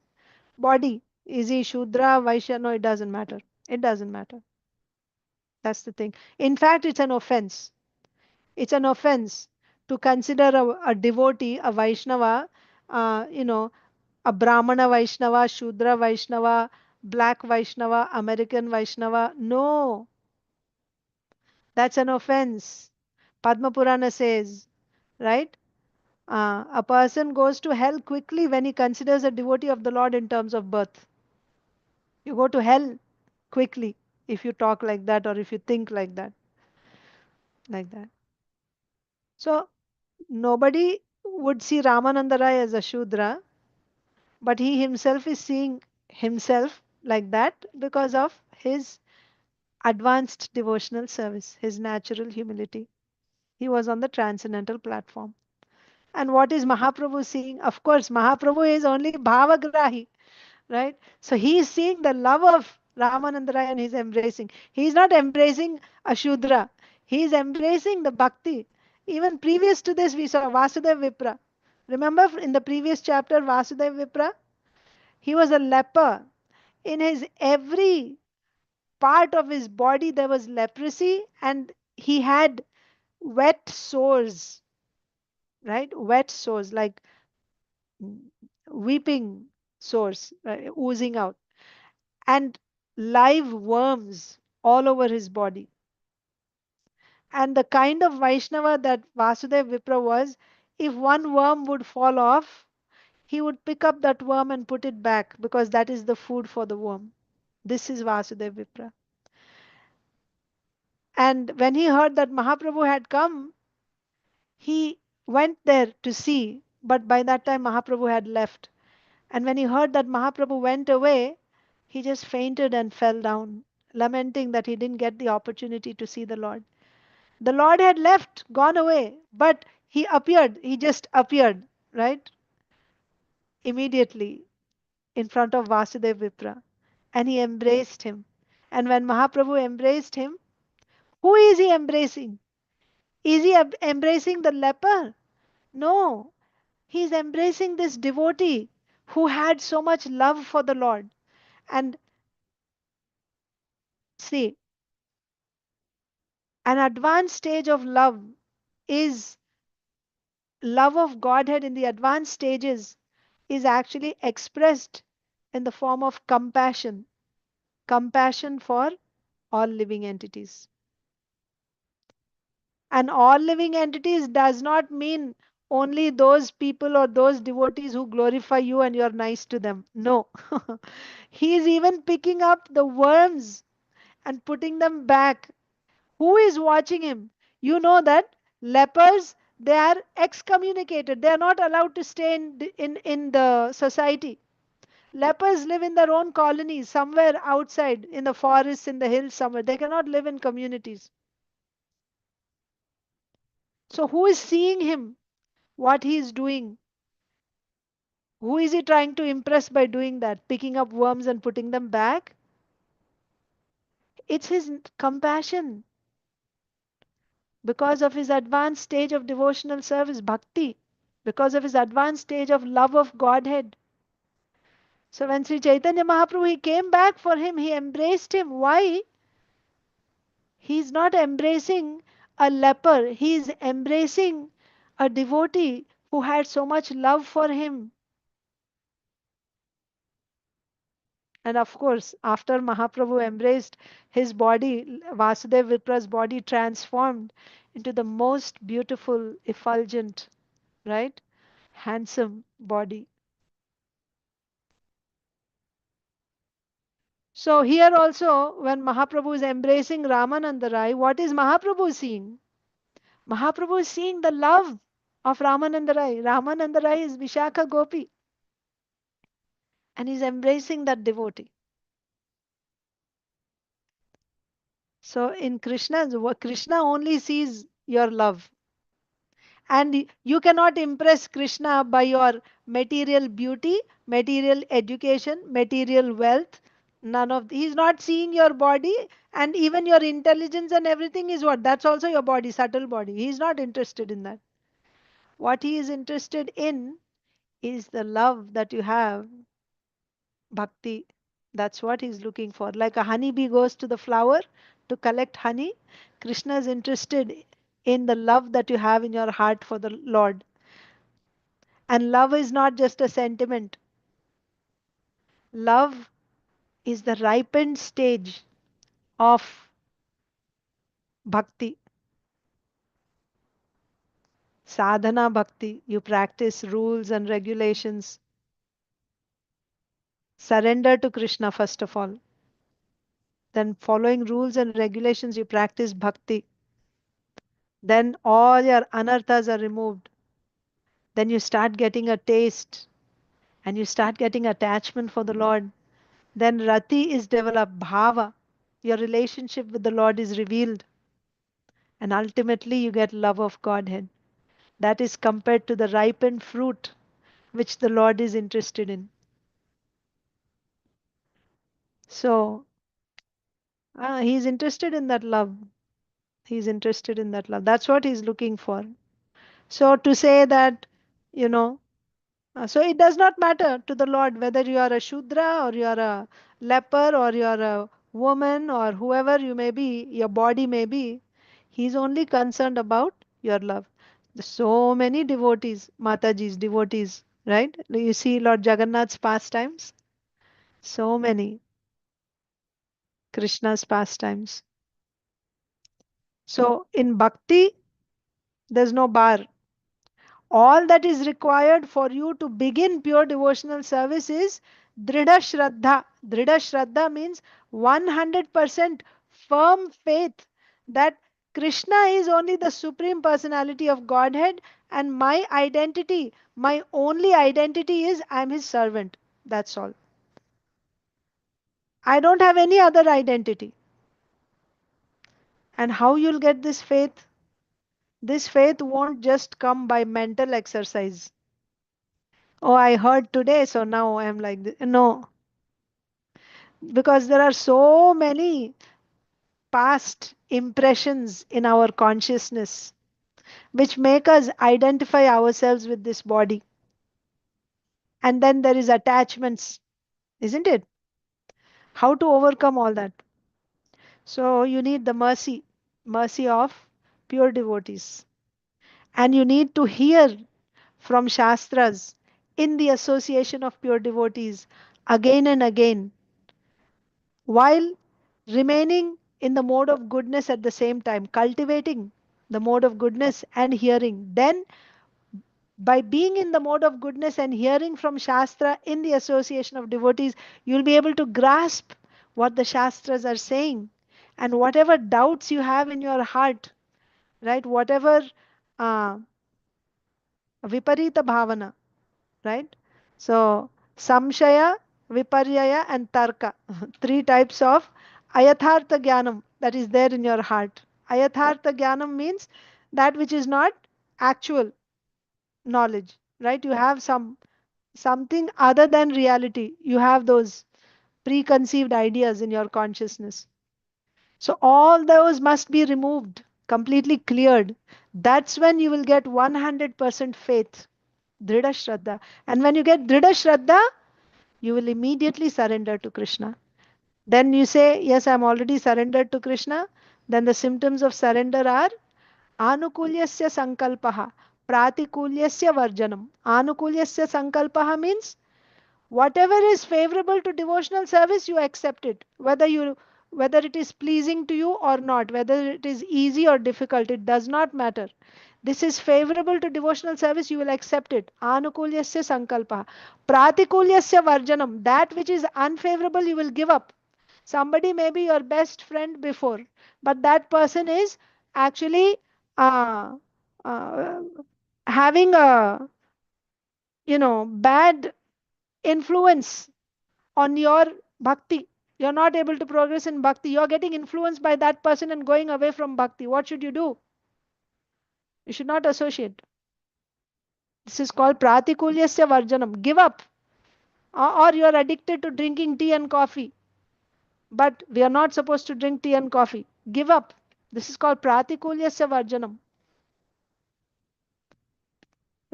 body. Is he Shudra, Vaishya? No, it doesn't matter. It doesn't matter. That's the thing. In fact, it's an offense. It's an offense to consider a devotee, a Vaishnava, a Brahmana Vaishnava, Shudra Vaishnava, Black Vaishnava, American Vaishnava. No, that's an offense. Padma Purana says, right? A person goes to hell quickly when he considers a devotee of the Lord in terms of birth. You go to hell quickly if you talk like that or if you think like that, like that. So nobody would see Ramananda Rai as a Shudra, but he himself is seeing himself like that because of his advanced devotional service, his natural humility. He was on the transcendental platform. And what is Mahaprabhu seeing? Of course, Mahaprabhu is only Bhavagrahi, right? So he is seeing the love of Ramananda Rai and he's embracing. He's not embracing a Shudra. He is embracing the bhakti. Even previous to this, we saw Vasudev Vipra. Remember in the previous chapter, Vasudev Vipra? He was a leper. In his every part of his body, there was leprosy and he had wet sores, right? Wet sores, like weeping sores, oozing out, and live worms all over his body. And the kind of Vaishnava that Vasudev Vipra was, if one worm would fall off, he would pick up that worm and put it back because that is the food for the worm. This is Vasudev Vipra. And when he heard that Mahaprabhu had come, he went there to see, but by that time Mahaprabhu had left. And when he heard that Mahaprabhu went away, he just fainted and fell down, lamenting that he didn't get the opportunity to see the Lord. The Lord had left, gone away, but he appeared. He just appeared, right? Immediately in front of Vasudev Vipra. And he embraced him. And when Mahaprabhu embraced him, who is he embracing? Is he embracing the leper? No. He is embracing this devotee who had so much love for the Lord. And see, an advanced stage of love is love of Godhead in the advanced stages is actually expressed in the form of compassion, compassion for all living entities. And all living entities does not mean only those people or those devotees who glorify you and you're nice to them. No. He is even picking up the worms and putting them back. Who is watching him? You know that lepers, they are excommunicated. They are not allowed to stay in the society. Lepers live in their own colonies, somewhere outside, in the forests, in the hills, somewhere. They cannot live in communities. So, who is seeing him? What he is doing? Who is he trying to impress by doing that? Picking up worms and putting them back? It's his compassion because of his advanced stage of devotional service, bhakti, because of his advanced stage of love of Godhead. So, when Sri Chaitanya Mahaprabhu he came back for him, he embraced him. Why? He's not embracing a leper, he's embracing a devotee who had so much love for him. And of course, after Mahaprabhu embraced his body, Vasudev Vipra's body transformed into the most beautiful, effulgent, right? Handsome body. So here also, when Mahaprabhu is embracing Ramananda Rai, what is Mahaprabhu seeing? Mahaprabhu is seeing the love of Ramananda Rai. Ramananda Rai is Vishakha Gopi, and he's embracing that devotee. So in Krishna only sees your love. And you cannot impress Krishna by your material beauty, material education, material wealth. None of he's not seeing your body, and even your intelligence and everything is what? That's also your body, subtle body. He's not interested in that. What he is interested in is the love that you have, bhakti. That's what he's looking for. Like a honeybee goes to the flower to collect honey, Krishna is interested in the love that you have in your heart for the Lord. And love is not just a sentiment. Love is the ripened stage of bhakti, sadhana bhakti. You practice rules and regulations. Surrender to Krishna first of all. Then, following rules and regulations, you practice bhakti. Then, all your anarthas are removed. Then, you start getting a taste and you start getting attachment for the Lord. Then, rati is developed, bhava. Your relationship with the Lord is revealed. And ultimately, you get love of Godhead. That is compared to the ripened fruit which the Lord is interested in. So, he's interested in that love. He's interested in that love. That's what he's looking for. So, to say that, you know, so it does not matter to the Lord whether you are a Shudra or you are a leper or you are a woman or whoever you may be, your body may be. He's only concerned about your love. So many devotees, Mataji's devotees, right? You see Lord Jagannath's pastimes. So many Krishna's pastimes. So in bhakti, there's no bar. All that is required for you to begin pure devotional service is Dridha Shraddha. Dridha Shraddha means 100% firm faith that Krishna is only the supreme personality of Godhead, and my identity, my only identity is I'm his servant. That's all. I don't have any other identity. And how you'll get this faith? This faith won't just come by mental exercise. Oh, I heard today, so now I'm like this. No, because there are so many past impressions in our consciousness which make us identify ourselves with this body. And then there is attachments, isn't it? How to overcome all that? So you need the mercy of pure devotees. And you need to hear from Shastras in the association of pure devotees again and again, while remaining in the mode of goodness at the same time, cultivating the mode of goodness and hearing. Then, by being in the mode of goodness and hearing from Shastra in the association of devotees, you'll be able to grasp what the Shastras are saying. And whatever doubts you have in your heart, right? Whatever uh, viparita bhavana, right? So samshaya, viparyaya, and tarka, three types of ayathartha jnanam that is there in your heart. Ayathartha jnanam means that which is not actual knowledge, right? You have something other than reality. You have those preconceived ideas in your consciousness. So all those must be removed, completely cleared. That's when you will get 100% faith, Dhrida Shraddha. And when you get Dhrida Shraddha, you will immediately surrender to Krishna. Then you say, yes, I'm already surrendered to Krishna. Then the symptoms of surrender are Anukulyasya sankalpaha, Pratikulyasya varjanam. Anukulyasya sankalpaha means whatever is favorable to devotional service, you accept it. Whether it is pleasing to you or not, whether it is easy or difficult, it does not matter. This is favorable to devotional service, you will accept it. Anukulyasya sankalpa. Pratikulyasya varjanam. That which is unfavorable, you will give up. Somebody may be your best friend before, but that person is actually uh, uh, having a bad influence on your bhakti. You're not able to progress in bhakti. You're getting influenced by that person and going away from bhakti. What should you do? You should not associate. This is called pratikulyasya varjanam. Give up. Or you're addicted to drinking tea and coffee. But we are not supposed to drink tea and coffee. Give up. This is called pratikulyasya varjanam.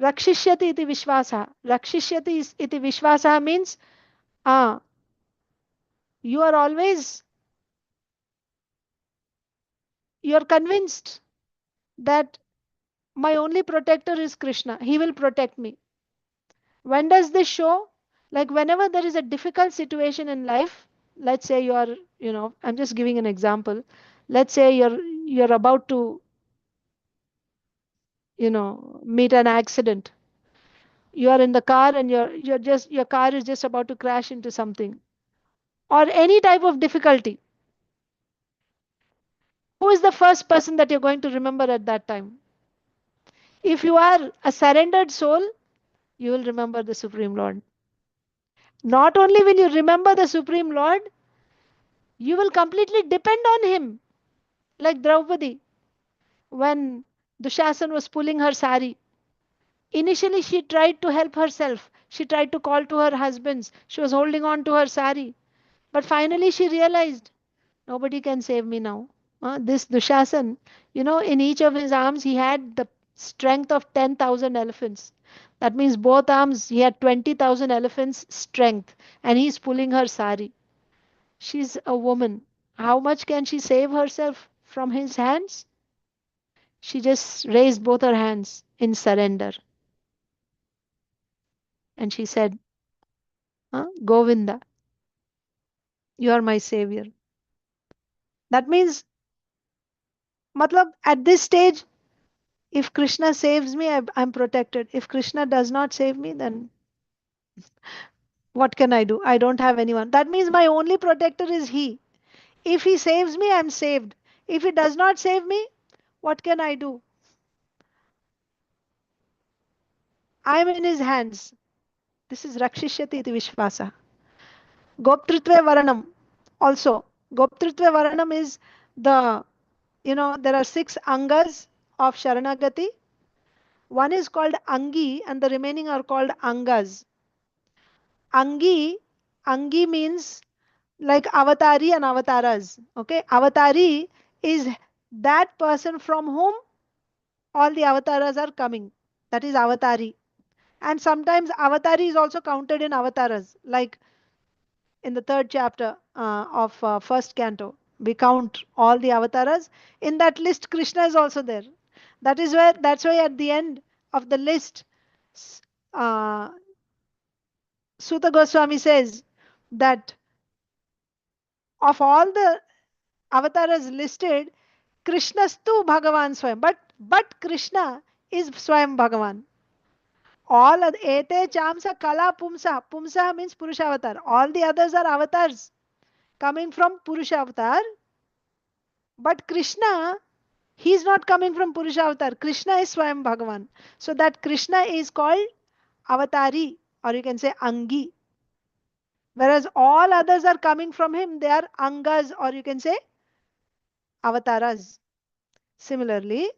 Rakshishyati iti vishwasa. Rakshishyati iti vishwasa means ah, you are always, you're convinced that my only protector is Krishna. He will protect me. When does this show? Like whenever there is a difficult situation in life, let's say you are, I'm just giving an example. Let's say you're about to, meet an accident. You are in the car and your car is just about to crash into something. Or any type of difficulty. Who is the first person that you're going to remember at that time? If you are a surrendered soul, you will remember the Supreme Lord. Not only will you remember the Supreme Lord, you will completely depend on him. Like Draupadi, when Dushasan was pulling her sari. Initially, she tried to help herself. She tried to call to her husbands. She was holding on to her sari. But finally, she realized nobody can save me now. This Dushasan, in each of his arms, he had the strength of 10,000 elephants. That means both arms, he had 20,000 elephants' strength. And he's pulling her sari. She's a woman. How much can she save herself from his hands? She just raised both her hands in surrender. And she said, Govinda, you are my savior. That means, matlab, at this stage, if Krishna saves me, I'm protected. If Krishna does not save me, then what can I do? I don't have anyone. That means my only protector is He. If He saves me, I'm saved. If He does not save me, what can I do? I'm in His hands. This is Rakshishyati iti Vishvasa. Goptritve Varanam. Also, Goptritve Varanam is the, there are 6 angas of Sharanagati. One is called Angi and the remaining are called Angas. Angi, Angi means like Avatari and Avataras. Okay, Avatari is that person from whom all the Avataras are coming. That is Avatari. And sometimes Avatari is also counted in Avataras. Like in the third chapter of first canto, we count all the Avataras. In that list, Krishna is also there. That's why at the end of the list, uh, Suta Goswami says that of all the avatars listed, Krishnastu Bhagavan Swayam. But Krishna is Swayam Bhagavan. All ete chamsa kala pumsa. Pumsa means Purusha avatar. All the others are avatars coming from Purusha avatar. But Krishna He is not coming from Purusha avatar. Krishna is Swayam Bhagavan. So that Krishna is called Avatari, or you can say Angi. Whereas all others are coming from him, they are Angas, or you can say Avataras. Similarly,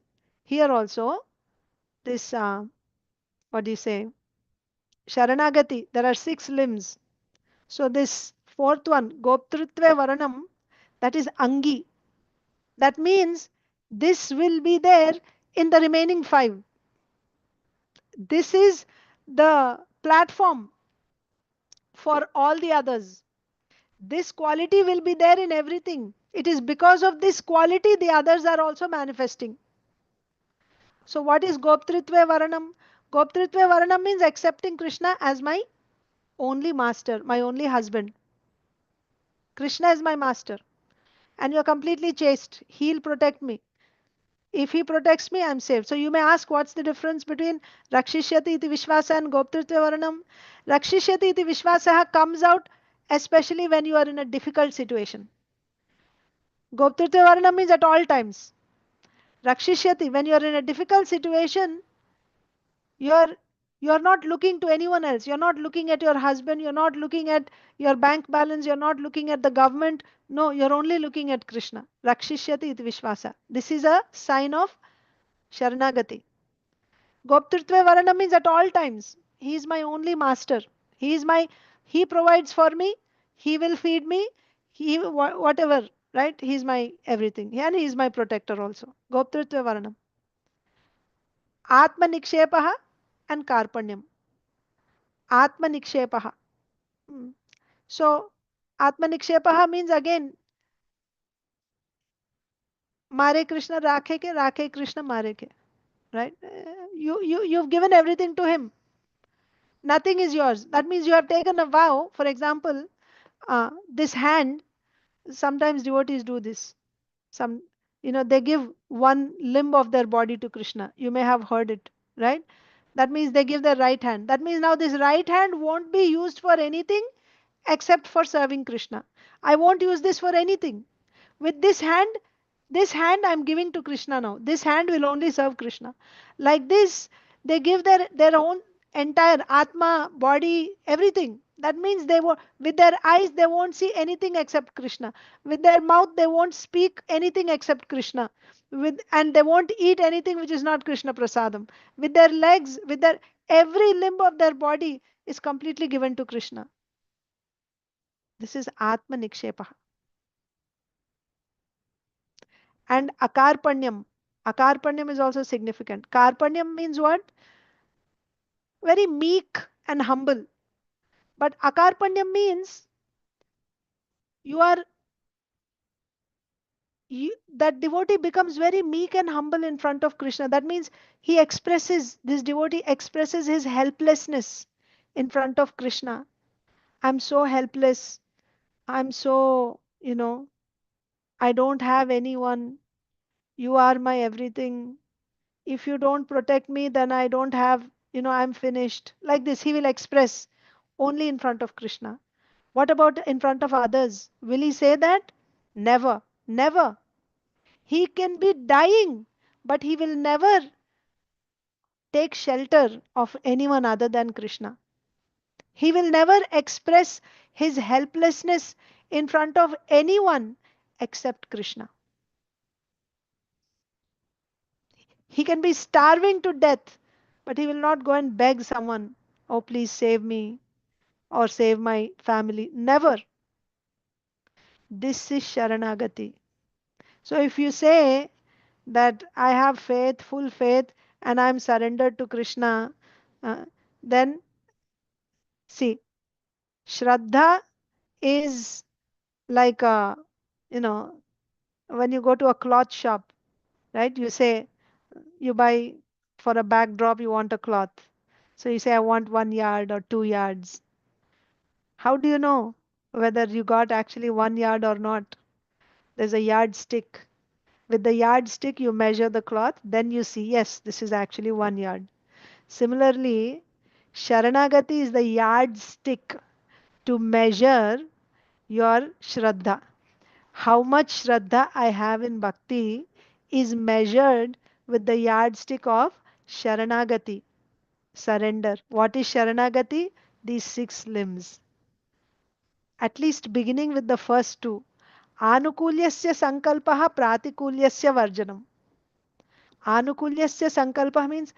here also, this, what do you say, Sharanagati, there are 6 limbs. So this fourth one, Goptrutve Varanam, that is Angi. That means this will be there in the remaining 5. This is the platform for all the others. This quality will be there in everything. It is because of this quality the others are also manifesting. So what is Goptritve Varanam? Goptritve Varanam means accepting Krishna as my only master, my only husband. Krishna is my master. And you are completely chaste. He'll protect me. If he protects me, I'm safe. So you may ask, what's the difference between Rakshishyati iti Vishwasa and Goptritva Varanam? Rakshishyati iti Vishwasa comes out especially when you are in a difficult situation. Goptritva Varanam means at all times. Rakshishyati, when you are in a difficult situation, you're you're not looking to anyone else. You're not looking at your husband. You're not looking at your bank balance. You're not looking at the government. No, you're only looking at Krishna. Rakshishyati iti Vishwasa. This is a sign of Sharanagati. Goptritve Varana means at all times. He is my only master. He is my, he provides for me. He will feed me. He, whatever, right? He is my everything. And he is my protector also. Goptritve Varanam. Atma Nikshepaha and Karpanyam. Atma Nikshepaha. Hmm. So, Atma Nikshepaha means again, Mare Krishna Rakhe Krishna Mare ke. Right? You've given everything to him. Nothing is yours. That means you have taken a vow. For example, this hand, sometimes devotees do this. Some, they give one limb of their body to Krishna. You may have heard it, right? That means they give their right hand. That means now this right hand won't be used for anything except for serving Krishna. I won't use this for anything. With this hand I'm giving to Krishna now. This hand will only serve Krishna. Like this, they give their own entire Atma, body, everything. That means with their eyes they won't see anything except Krishna. With their mouth they won't speak anything except Krishna. And they won't eat anything which is not Krishna prasadam. With their legs, with their every limb of their body is completely given to Krishna. This is Atma Nikshepa. And Akarpanyam. Akarpanyam is also significant. Karpanyam means what? Very meek and humble. But Akarpanyam means you are that devotee becomes very meek and humble in front of Krishna. That means this devotee expresses his helplessness in front of Krishna. I'm so helpless. I'm so, I don't have anyone. You are my everything. If you don't protect me, then I don't have, I'm finished. Like this, he will express only in front of Krishna. What about in front of others? Will he say that? Never, never. He can be dying, but he will never take shelter of anyone other than Krishna. He will never express his helplessness in front of anyone except Krishna. He can be starving to death, but he will not go and beg someone, oh, please save me or save my family. Never. This is Sharanagati. So if you say that I have faith, full faith, and I am surrendered to Krishna, uh, then see, Shraddha is like you know, when you go to a cloth shop, right? You say, you buy for a backdrop, you want a cloth. So you say, I want 1 yard or 2 yards. How do you know whether you got actually 1 yard or not? There's a yardstick. With the yardstick, you measure the cloth, then you see, yes, this is actually 1 yard. Similarly, Sharanagati is the yardstick to measure your Shraddha. How much Shraddha I have in Bhakti is measured with the yardstick of Sharanagati, surrender. What is Sharanagati? These six limbs. At least beginning with the first two. Anukulyasya sankalpaha pratikulyasya varjanam. Anukulyasya sankalpa means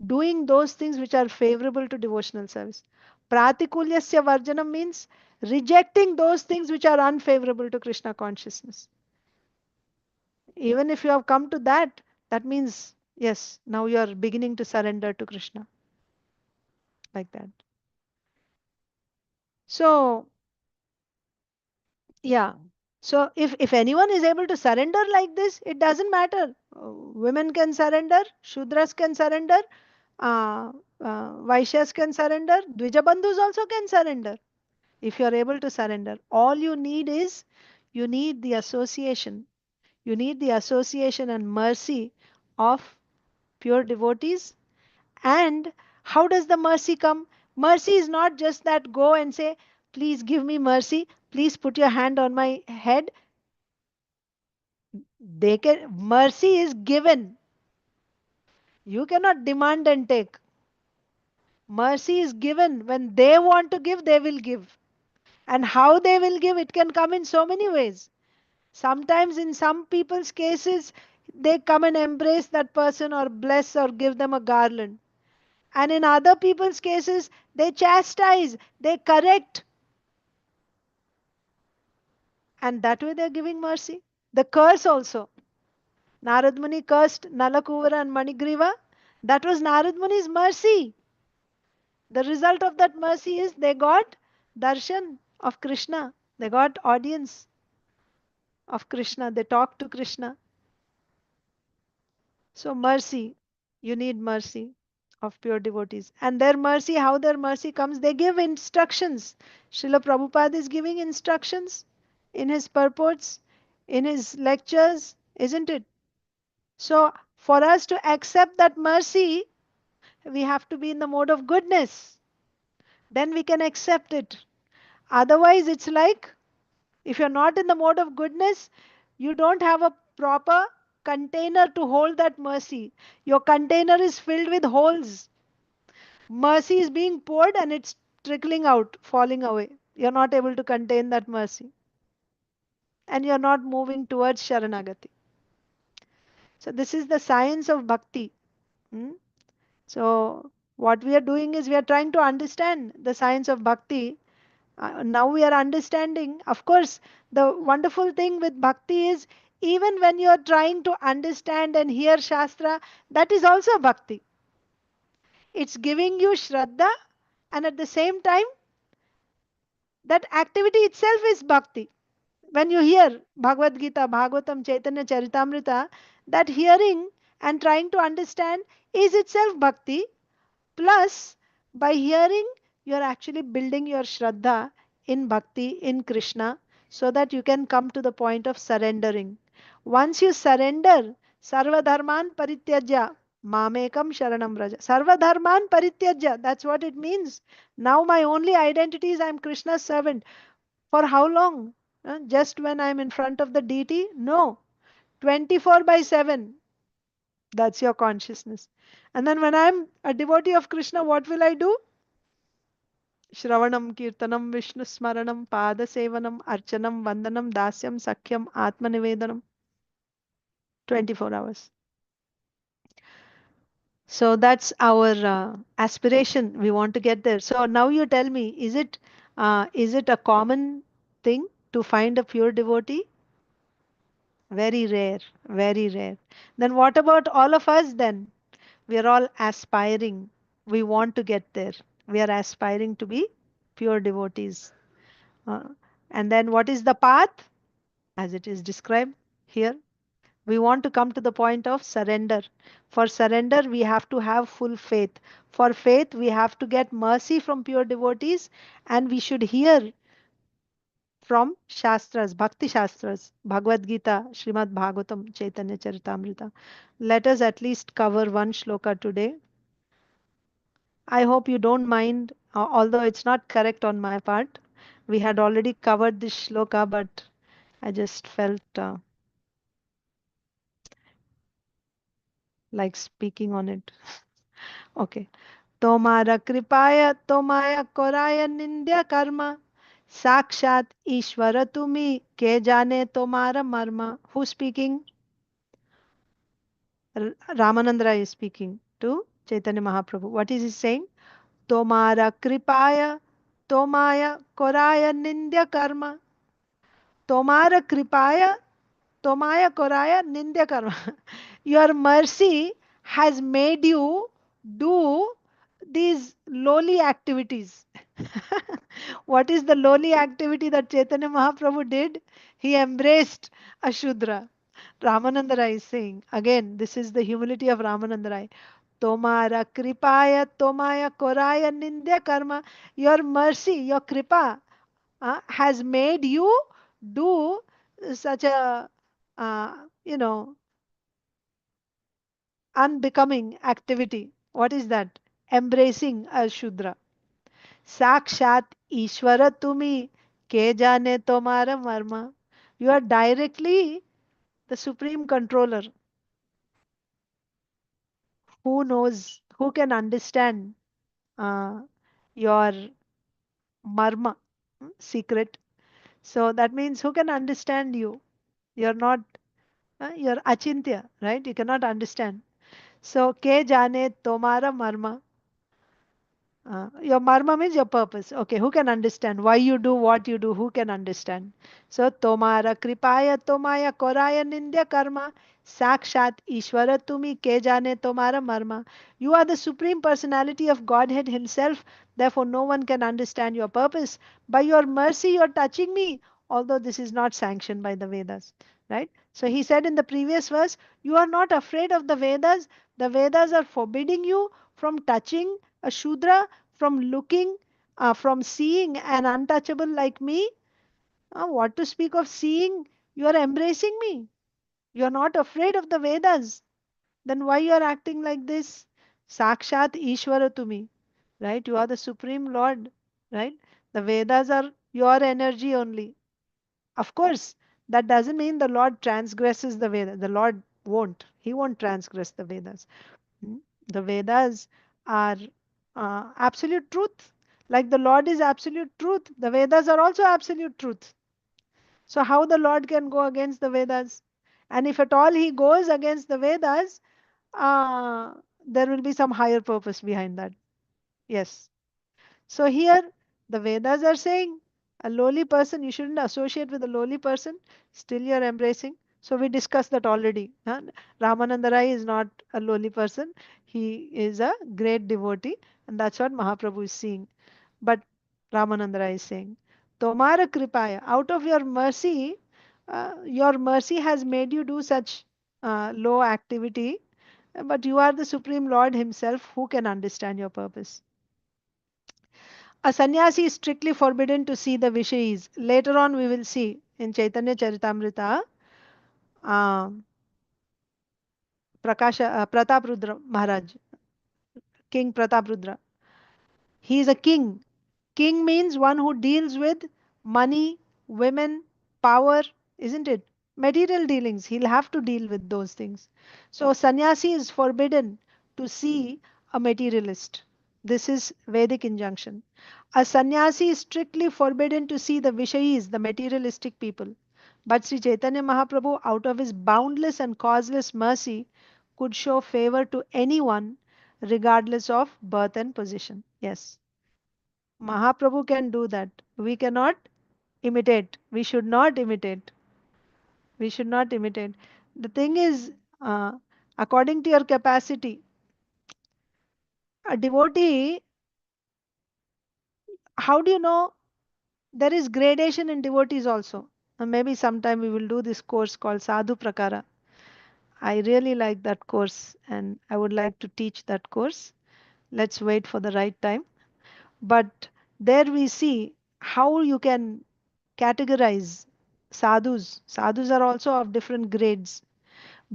doing those things which are favorable to devotional service. Pratikulyasya varjanam means rejecting those things which are unfavorable to Krishna consciousness. Even if you have come to that, that means, yes, now you are beginning to surrender to Krishna. Like that. So, yeah. So if anyone is able to surrender like this, it doesn't matter. Women can surrender, Shudras can surrender, Vaishyas can surrender, Dvijabandhus also can surrender. If you are able to surrender, all you need is you need the association. You need the association and mercy of pure devotees. And how does the mercy come? Mercy is not just that go and say, please give me mercy, please put your hand on my head. They can mercy is given. You cannot demand and take. Mercy is given. When they want to give, they will give. And how they will give, it can come in so many ways. Sometimes in some people's cases, they come and embrace that person or bless or give them a garland. And in other people's cases, they chastise, they correct, and that way they're giving mercy. The curse also. Narad Muni cursed Nalakuvara and Manigriva. That was Narad Muni's mercy. The result of that mercy is they got darshan of Krishna. They got audience of Krishna. They talked to Krishna. So mercy, you need mercy of pure devotees. And their mercy, how their mercy comes, they give instructions. Srila Prabhupada is giving instructions in his purports, in his lectures, isn't it? So for us to accept that mercy, we have to be in the mode of goodness. Then we can accept it. Otherwise, it's like if you're not in the mode of goodness, you don't have a proper container to hold that mercy. Your container is filled with holes. Mercy is being poured and it's trickling out, falling away. You're not able to contain that mercy. And you're not moving towards Sharanagati. So, this is the science of bhakti. Hmm? So, what we are doing is we are trying to understand the science of bhakti. Now we are understanding. Of course, the wonderful thing with bhakti is even when you are trying to understand and hear Shastra, that is also bhakti. It's giving you Shraddha, and at the same time, that activity itself is bhakti. When you hear Bhagavad Gita, Bhagavatam, Chaitanya Charitamrita, that hearing and trying to understand is itself bhakti. Plus, by hearing, you are actually building your Shraddha in bhakti, in Krishna, so that you can come to the point of surrendering. Once you surrender, Sarva Dharman Parityajya, Mamekam Sharanam Raja. Sarva Dharman Parityajya, that's what it means. Now my only identity is I am Krishna's servant. For how long? Just when I am in front of the deity? No. 24 by 7. That's your consciousness. And then when I'm a devotee of Krishna, what will I do? Shravanam, Kirtanam, Vishnu Smaranam, Pada Sevanam, Archanam, Vandanam, Dasyam, Sakhyam, Atmanivedanam. 24 hours. So that's our aspiration. We want to get there. So now you tell me, is it a common thing to find a pure devotee? Very rare, very rare. Then what about all of us then? We are all aspiring. We want to get there. We are aspiring to be pure devotees. Uh, and then what is the path? As it is described here. We want to come to the point of surrender. For surrender, we have to have full faith. For faith, we have to get mercy from pure devotees and we should hear from Shastras, Bhakti Shastras, Bhagavad Gita, Srimad Bhagavatam, Chaitanya Charitamrita. Let us at least cover one shloka today. I hope you don't mind, although it's not correct on my part. We had already covered this shloka, but I just felt like speaking on it. Okay. Tomara kripaya tomaya koraya nindya karma. Sakshat Ishvara tumi ke jane tomara marma. Who's speaking? Ramananda is speaking to Chaitanya Mahaprabhu. What is he saying? Tomara kripaya tomaya koraya nindya karma. Tomara kripaya tomaya koraya nindya karma. Your mercy has made you do these lowly activities. What is the lowly activity that Chaitanya Mahaprabhu did? He embraced a Shudra. Ramananda Rai is saying, again, this is the humility of Ramananda Rai. Tomara kripaya tomaya koraya nindya karma. Your mercy, your kripa has made you do such a, uh, you know, unbecoming activity. What is that? Embracing a Shudra. Sakshat Ishvara tumi ke jane tomara marma. You are directly the supreme controller. Who knows, who can understand uh, your marma, secret? So that means who can understand you? You're not, you're achintya, right? You cannot understand. So, ke jane tomara marma. Your marma means your purpose. Okay, who can understand why you do what you do? Who can understand? So, tomara kripaya tomaya koraya nindya karma sakshat ishvara tumi ke jane tomara marma. You are the supreme personality of Godhead Himself. Therefore, no one can understand your purpose. By your mercy, you are touching me, although this is not sanctioned by the Vedas. Right? So, he said in the previous verse, you are not afraid of the Vedas. The Vedas are forbidding you from touching a Shudra, from looking, from seeing an untouchable like me. What to speak of seeing? You are embracing me. You are not afraid of the Vedas. Then why you are acting like this? Sakshat Ishvara to me. Right? You are the Supreme Lord. Right? The Vedas are your energy only. Of course, that doesn't mean the Lord transgresses the Vedas. The Lord won't. He won't transgress the Vedas. Hmm? The Vedas are absolute truth. Like the Lord is absolute truth, the Vedas are also absolute truth. So, how the Lord can go against the Vedas? And if at all he goes against the Vedas, uh, there will be some higher purpose behind that. Yes. So here the Vedas are saying a lowly person, you shouldn't associate with a lowly person, still you're embracing. So we discussed that already. Ramananda Rai is not a lowly person. He is a great devotee, and that's what Mahaprabhu is seeing. But Ramananda Rai is saying, Tomara Kripaya, out of your mercy has made you do such low activity, but you are the Supreme Lord Himself who can understand your purpose. A sannyasi is strictly forbidden to see the Vishayis. Later on, we will see in Chaitanya Charitamrita, uh, Pratap Rudra Maharaj, King Pratap Rudra. He is a king. King means one who deals with money, women, power, isn't it? Material dealings. He'll have to deal with those things. So, sannyasi is forbidden to see a materialist. This is Vedic injunction. A sannyasi is strictly forbidden to see the Vishayis, the materialistic people. But Sri Chaitanya Mahaprabhu, out of his boundless and causeless mercy, could show favor to anyone regardless of birth and position. Yes. Mahaprabhu can do that. We cannot imitate. We should not imitate. We should not imitate. The thing is, uh, according to your capacity, a devotee, how do you know there is gradation in devotees also? Maybe sometime we will do this course called Sadhu Prakara. I really like that course and I would like to teach that course. Let's wait for the right time. But there we see how you can categorize sadhus. Sadhus are also of different grades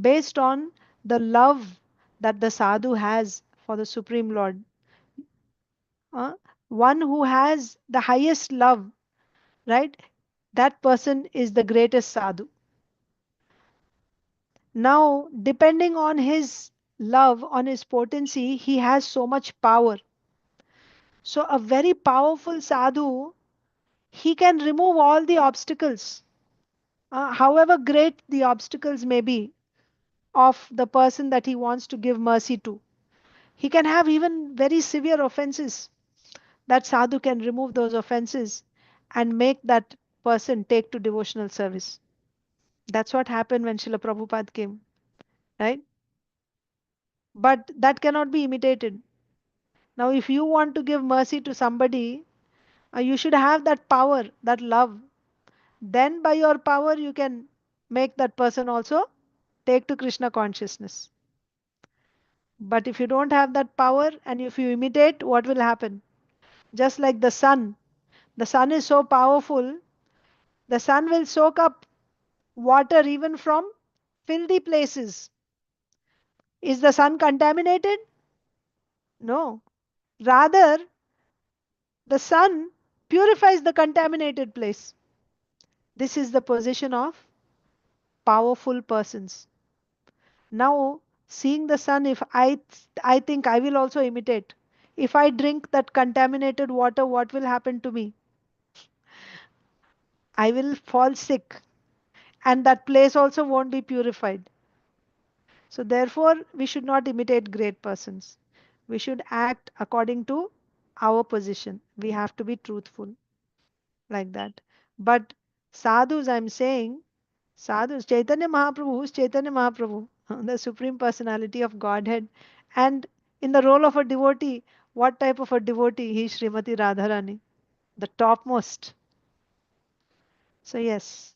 based on the love that the sadhu has for the Supreme Lord. Uh, One who has the highest love, right? That person is the greatest sadhu. Now, depending on his love, on his potency, he has so much power. So, a very powerful sadhu, he can remove all the obstacles, however great the obstacles may be, of the person that he wants to give mercy to. He can have even very severe offenses. That sadhu can remove those offenses and make that person take to devotional service. That's what happened when Srila Prabhupada came, right? But that cannot be imitated. Now, if you want to give mercy to somebody, you should have that power, that love. Then, by your power, you can make that person also take to Krishna consciousness. But if you don't have that power and if you imitate, what will happen? Just like the sun is so powerful, the sun will soak up water even from filthy places. Is the sun contaminated? No. Rather, the sun purifies the contaminated place. This is the position of powerful persons. Now, seeing the sun, if I think I will also imitate. If I drink that contaminated water, what will happen to me? I will fall sick, and that place also won't be purified. So, therefore, we should not imitate great persons. We should act according to our position. We have to be truthful, like that. But sadhus, I'm saying, sadhus, Chaitanya Mahaprabhu, who's Chaitanya Mahaprabhu? The Supreme Personality of Godhead. And in the role of a devotee, what type of a devotee? He is Srimati Radharani, the topmost. So, yes,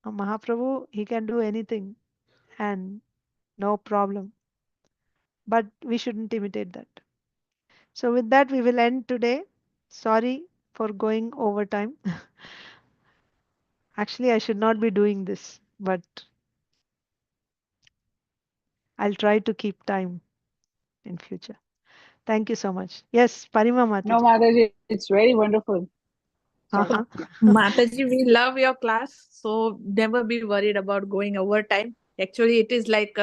a Mahaprabhu, he can do anything and no problem. But we shouldn't imitate that. So, with that, we will end today. Sorry for going over time. Actually, I should not be doing this, but I'll try to keep time in future. Thank you so much. Yes, Parima No, Mataji. Mataji, it's very wonderful. Sorry. Uh-huh. Mataji, we love your class, so never be worried about going over time. Actually, it is like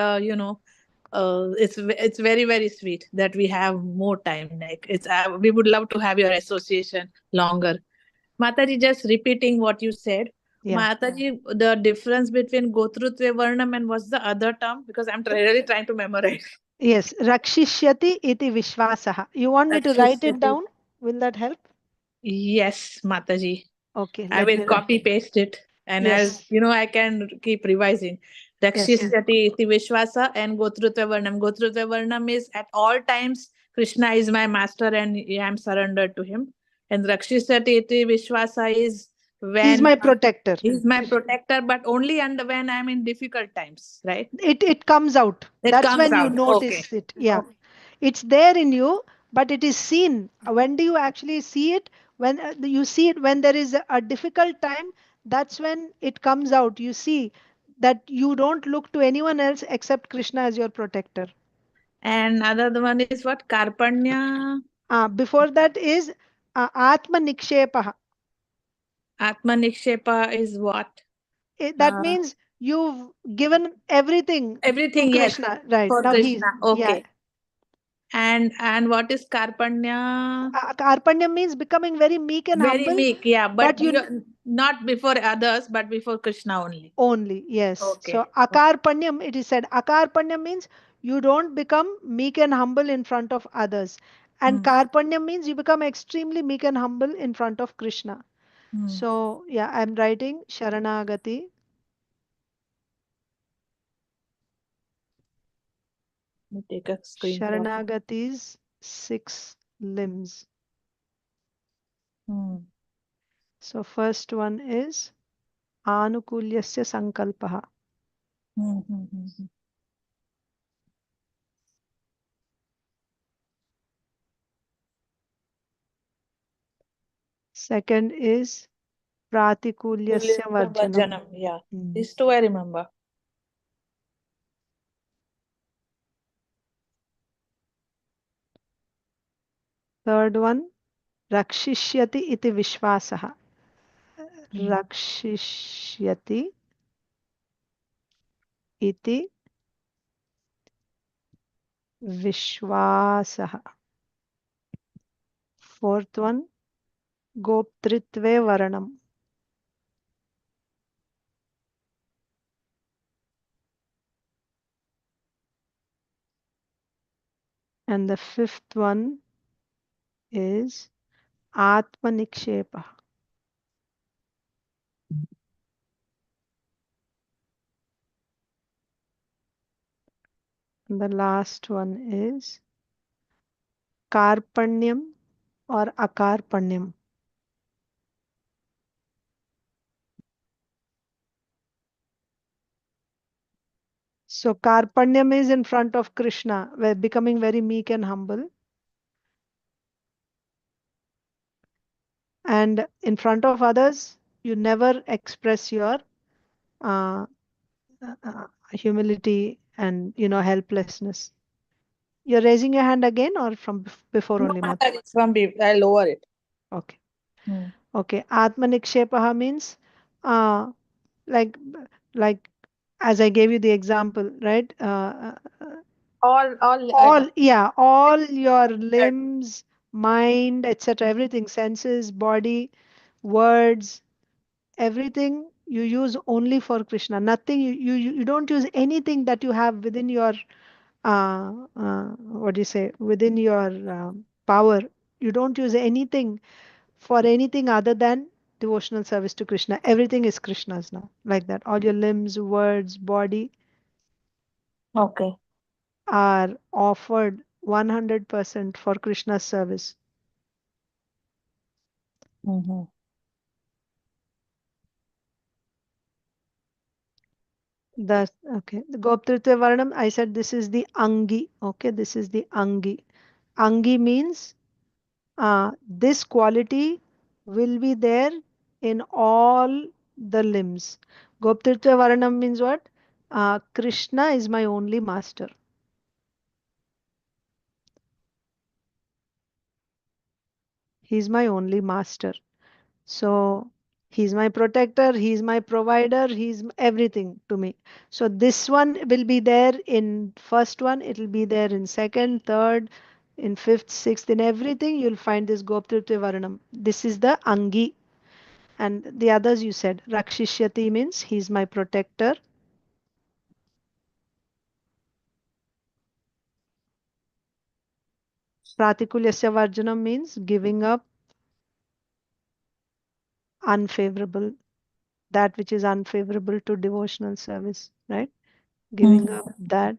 it's very very sweet that we have more time. Like we would love to have your association longer. Mataji, just repeating what you said. Yeah. Mataji, the difference between Gotrutve Varnam and what's the other term? Because I'm really trying to memorize. Yes, Rakshishyati iti Vishwasaha. You want me to write it Rakshishyati. down? Will that help? Yes, Mataji. Okay, I let will me write. copy paste it and Yes, I can keep revising. yes. Rakshisyati iti Vishwasa and Gotrutva Varnam. Gotrutva Varnam is at all times Krishna is my master and I am surrendered to him. And Rakshisyati iti Vishwasa is He's when my protector. he's my protector, but only and when I'm in difficult times, right? It comes out. It That's comes when you out. Okay. notice it. Yeah. Okay. It's there in you, but it is seen. When do you actually see it? When you see it when there is a difficult time, that's when it comes out. You see that you don't look to anyone else except Krishna as your protector. And other one is what? Karpanya. Before that is Atma Nikshepaha. Atma Nikshepa is what? That Uh, means you've given everything to Everything, yes, Krishna. Right. for Now he's, Krishna. yeah. Okay. And what is Karpanya? Karpanya means becoming very meek and Very humble, meek, yeah, but but you not before others, but before Krishna only. only, yes. So Okay. akarpanyam, it is said, akarpanyam means you don't become meek and humble in front of others. And Hmm. karpanyam means you become extremely meek and humble in front of Krishna. Hmm. So, yeah, I'm writing Sharanagati. Let me take a screenshot. Sharanagati's 6 limbs. Hmm. So, first one is Anukulyasya Sankalpaha. Hmm. Hmm. Hmm. Hmm. Second is Pratikulyasya Kulyasya Varjanam. Vajanam, yeah. Mm. These two I remember. Third one, Rakshishyati iti Vishwasaha. Hmm. Rakshishyati iti Vishwasaha. Fourth one, Goptritve Varanam. And the fifth one is Atmanikshepa. And the last one is Karpanyam or Akarpanyam. So Karpanyam is in front of Krishna, where becoming very meek and humble. And in front of others, you never express your uh, humility and helplessness. You're raising your hand again or from before No, only, Mat? Mataji, it's from I lower it. Okay. Hmm. Okay. Atmanikshepaha means uh, like like as I gave you the example, right? All your limbs, mind, etc., everything, senses, body, words, everything you use only for Krishna. Nothing you don't use anything that you have within your what do you say, within your power. You don't use anything for anything other than devotional service to Krishna. Everything is Krishna's now, like that. All your limbs, words, body Okay. are offered 100% for Krishna's service. Mm-hmm. That's okay. The Goptritya Varnam, I said this is the Angi. Okay, this is the Angi. Angi means this quality will be there in all the limbs. Goptritya Varanam means what? Krishna is my only master. He's my only master. So he's my protector, he's my provider, he's everything to me. So this one will be there in first one, it will be there in second, third, in fifth, sixth, in everything you'll find this Goptritya Varanam. This is the Angi. And the others you said, Rakshishyati means he's my protector. Pratikulyasya Varjanam means giving up unfavorable, that which is unfavorable to devotional service, right? Giving up that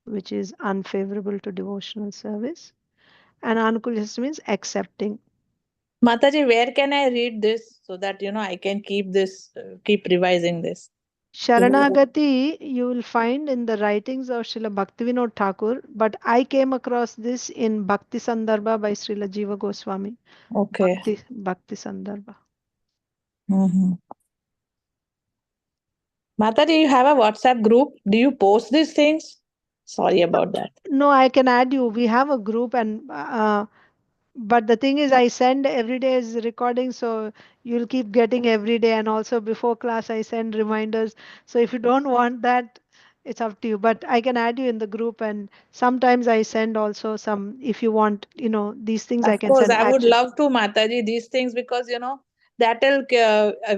which is unfavorable to devotional service. And Anukulyasya means accepting. Mataji, where can I read this so that I can keep this, keep revising this? Sharanagati you will find in the writings of Srila Bhaktivinoda Thakur, but I came across this in Bhakti Sandarbha by Srila Jiva Goswami. Okay. Bhakti Sandarbha. Mm-hmm. Mataji, you have a WhatsApp group. Do you post these things? Sorry about that. No, I can add you. We have a group, and but the thing is, I send every day's recording, so you'll keep getting every day. And also before class, I send reminders. So if you don't want that, it's up to you. But I can add you in the group, and sometimes I send also some. If you want, these things I Of can course, send. I would Actually, love to, Mataji, these things because that'll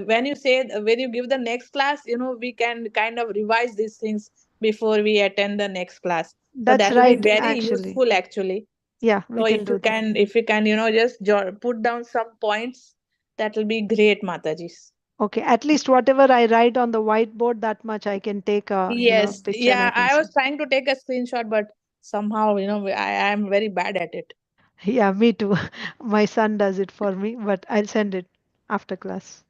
when you say when you give the next class, we can kind of revise these things before we attend the next class. So that's that will be right. very Actually, useful, actually. yeah, So we can do that. if you can, just put down some points, that will be great, Mataji. Okay, at least whatever I write on the whiteboard, that much I can take a Yes, picture and I yeah, can I was send. trying to take a screenshot, but somehow, I am very bad at it. Yeah, me too. My son does it for me, but I'll send it after class.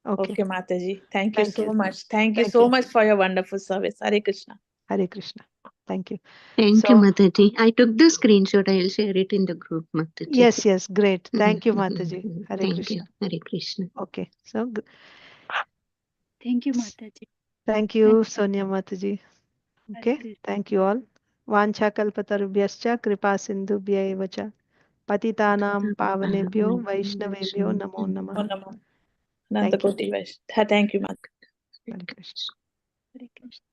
Okay. Okay, Mataji. Thank you Thank so you. much. Thank you Thank so you. much for your wonderful service. Hare Krishna. Hare Krishna. Thank you. Thank you, So, Mataji. I took the screenshot. I'll share it in the group, Mataji. yes, great. Thank you, Mataji. Hare Thank you. Krishna. Hare Krishna. Okay. So, Thank you, Mataji. thank you, Sonia Mataji. Hare Okay. Krishna. Thank you all. Vancha kalpatarubhyascha kripa sindhubhya eva cha patitanam pavanebhyo vaishnavebhyo namo Oh, namah. Namo. Ananta Thank you. Koti Vash. Thank you, Mataji. Hare Krishna. Hare Krishna.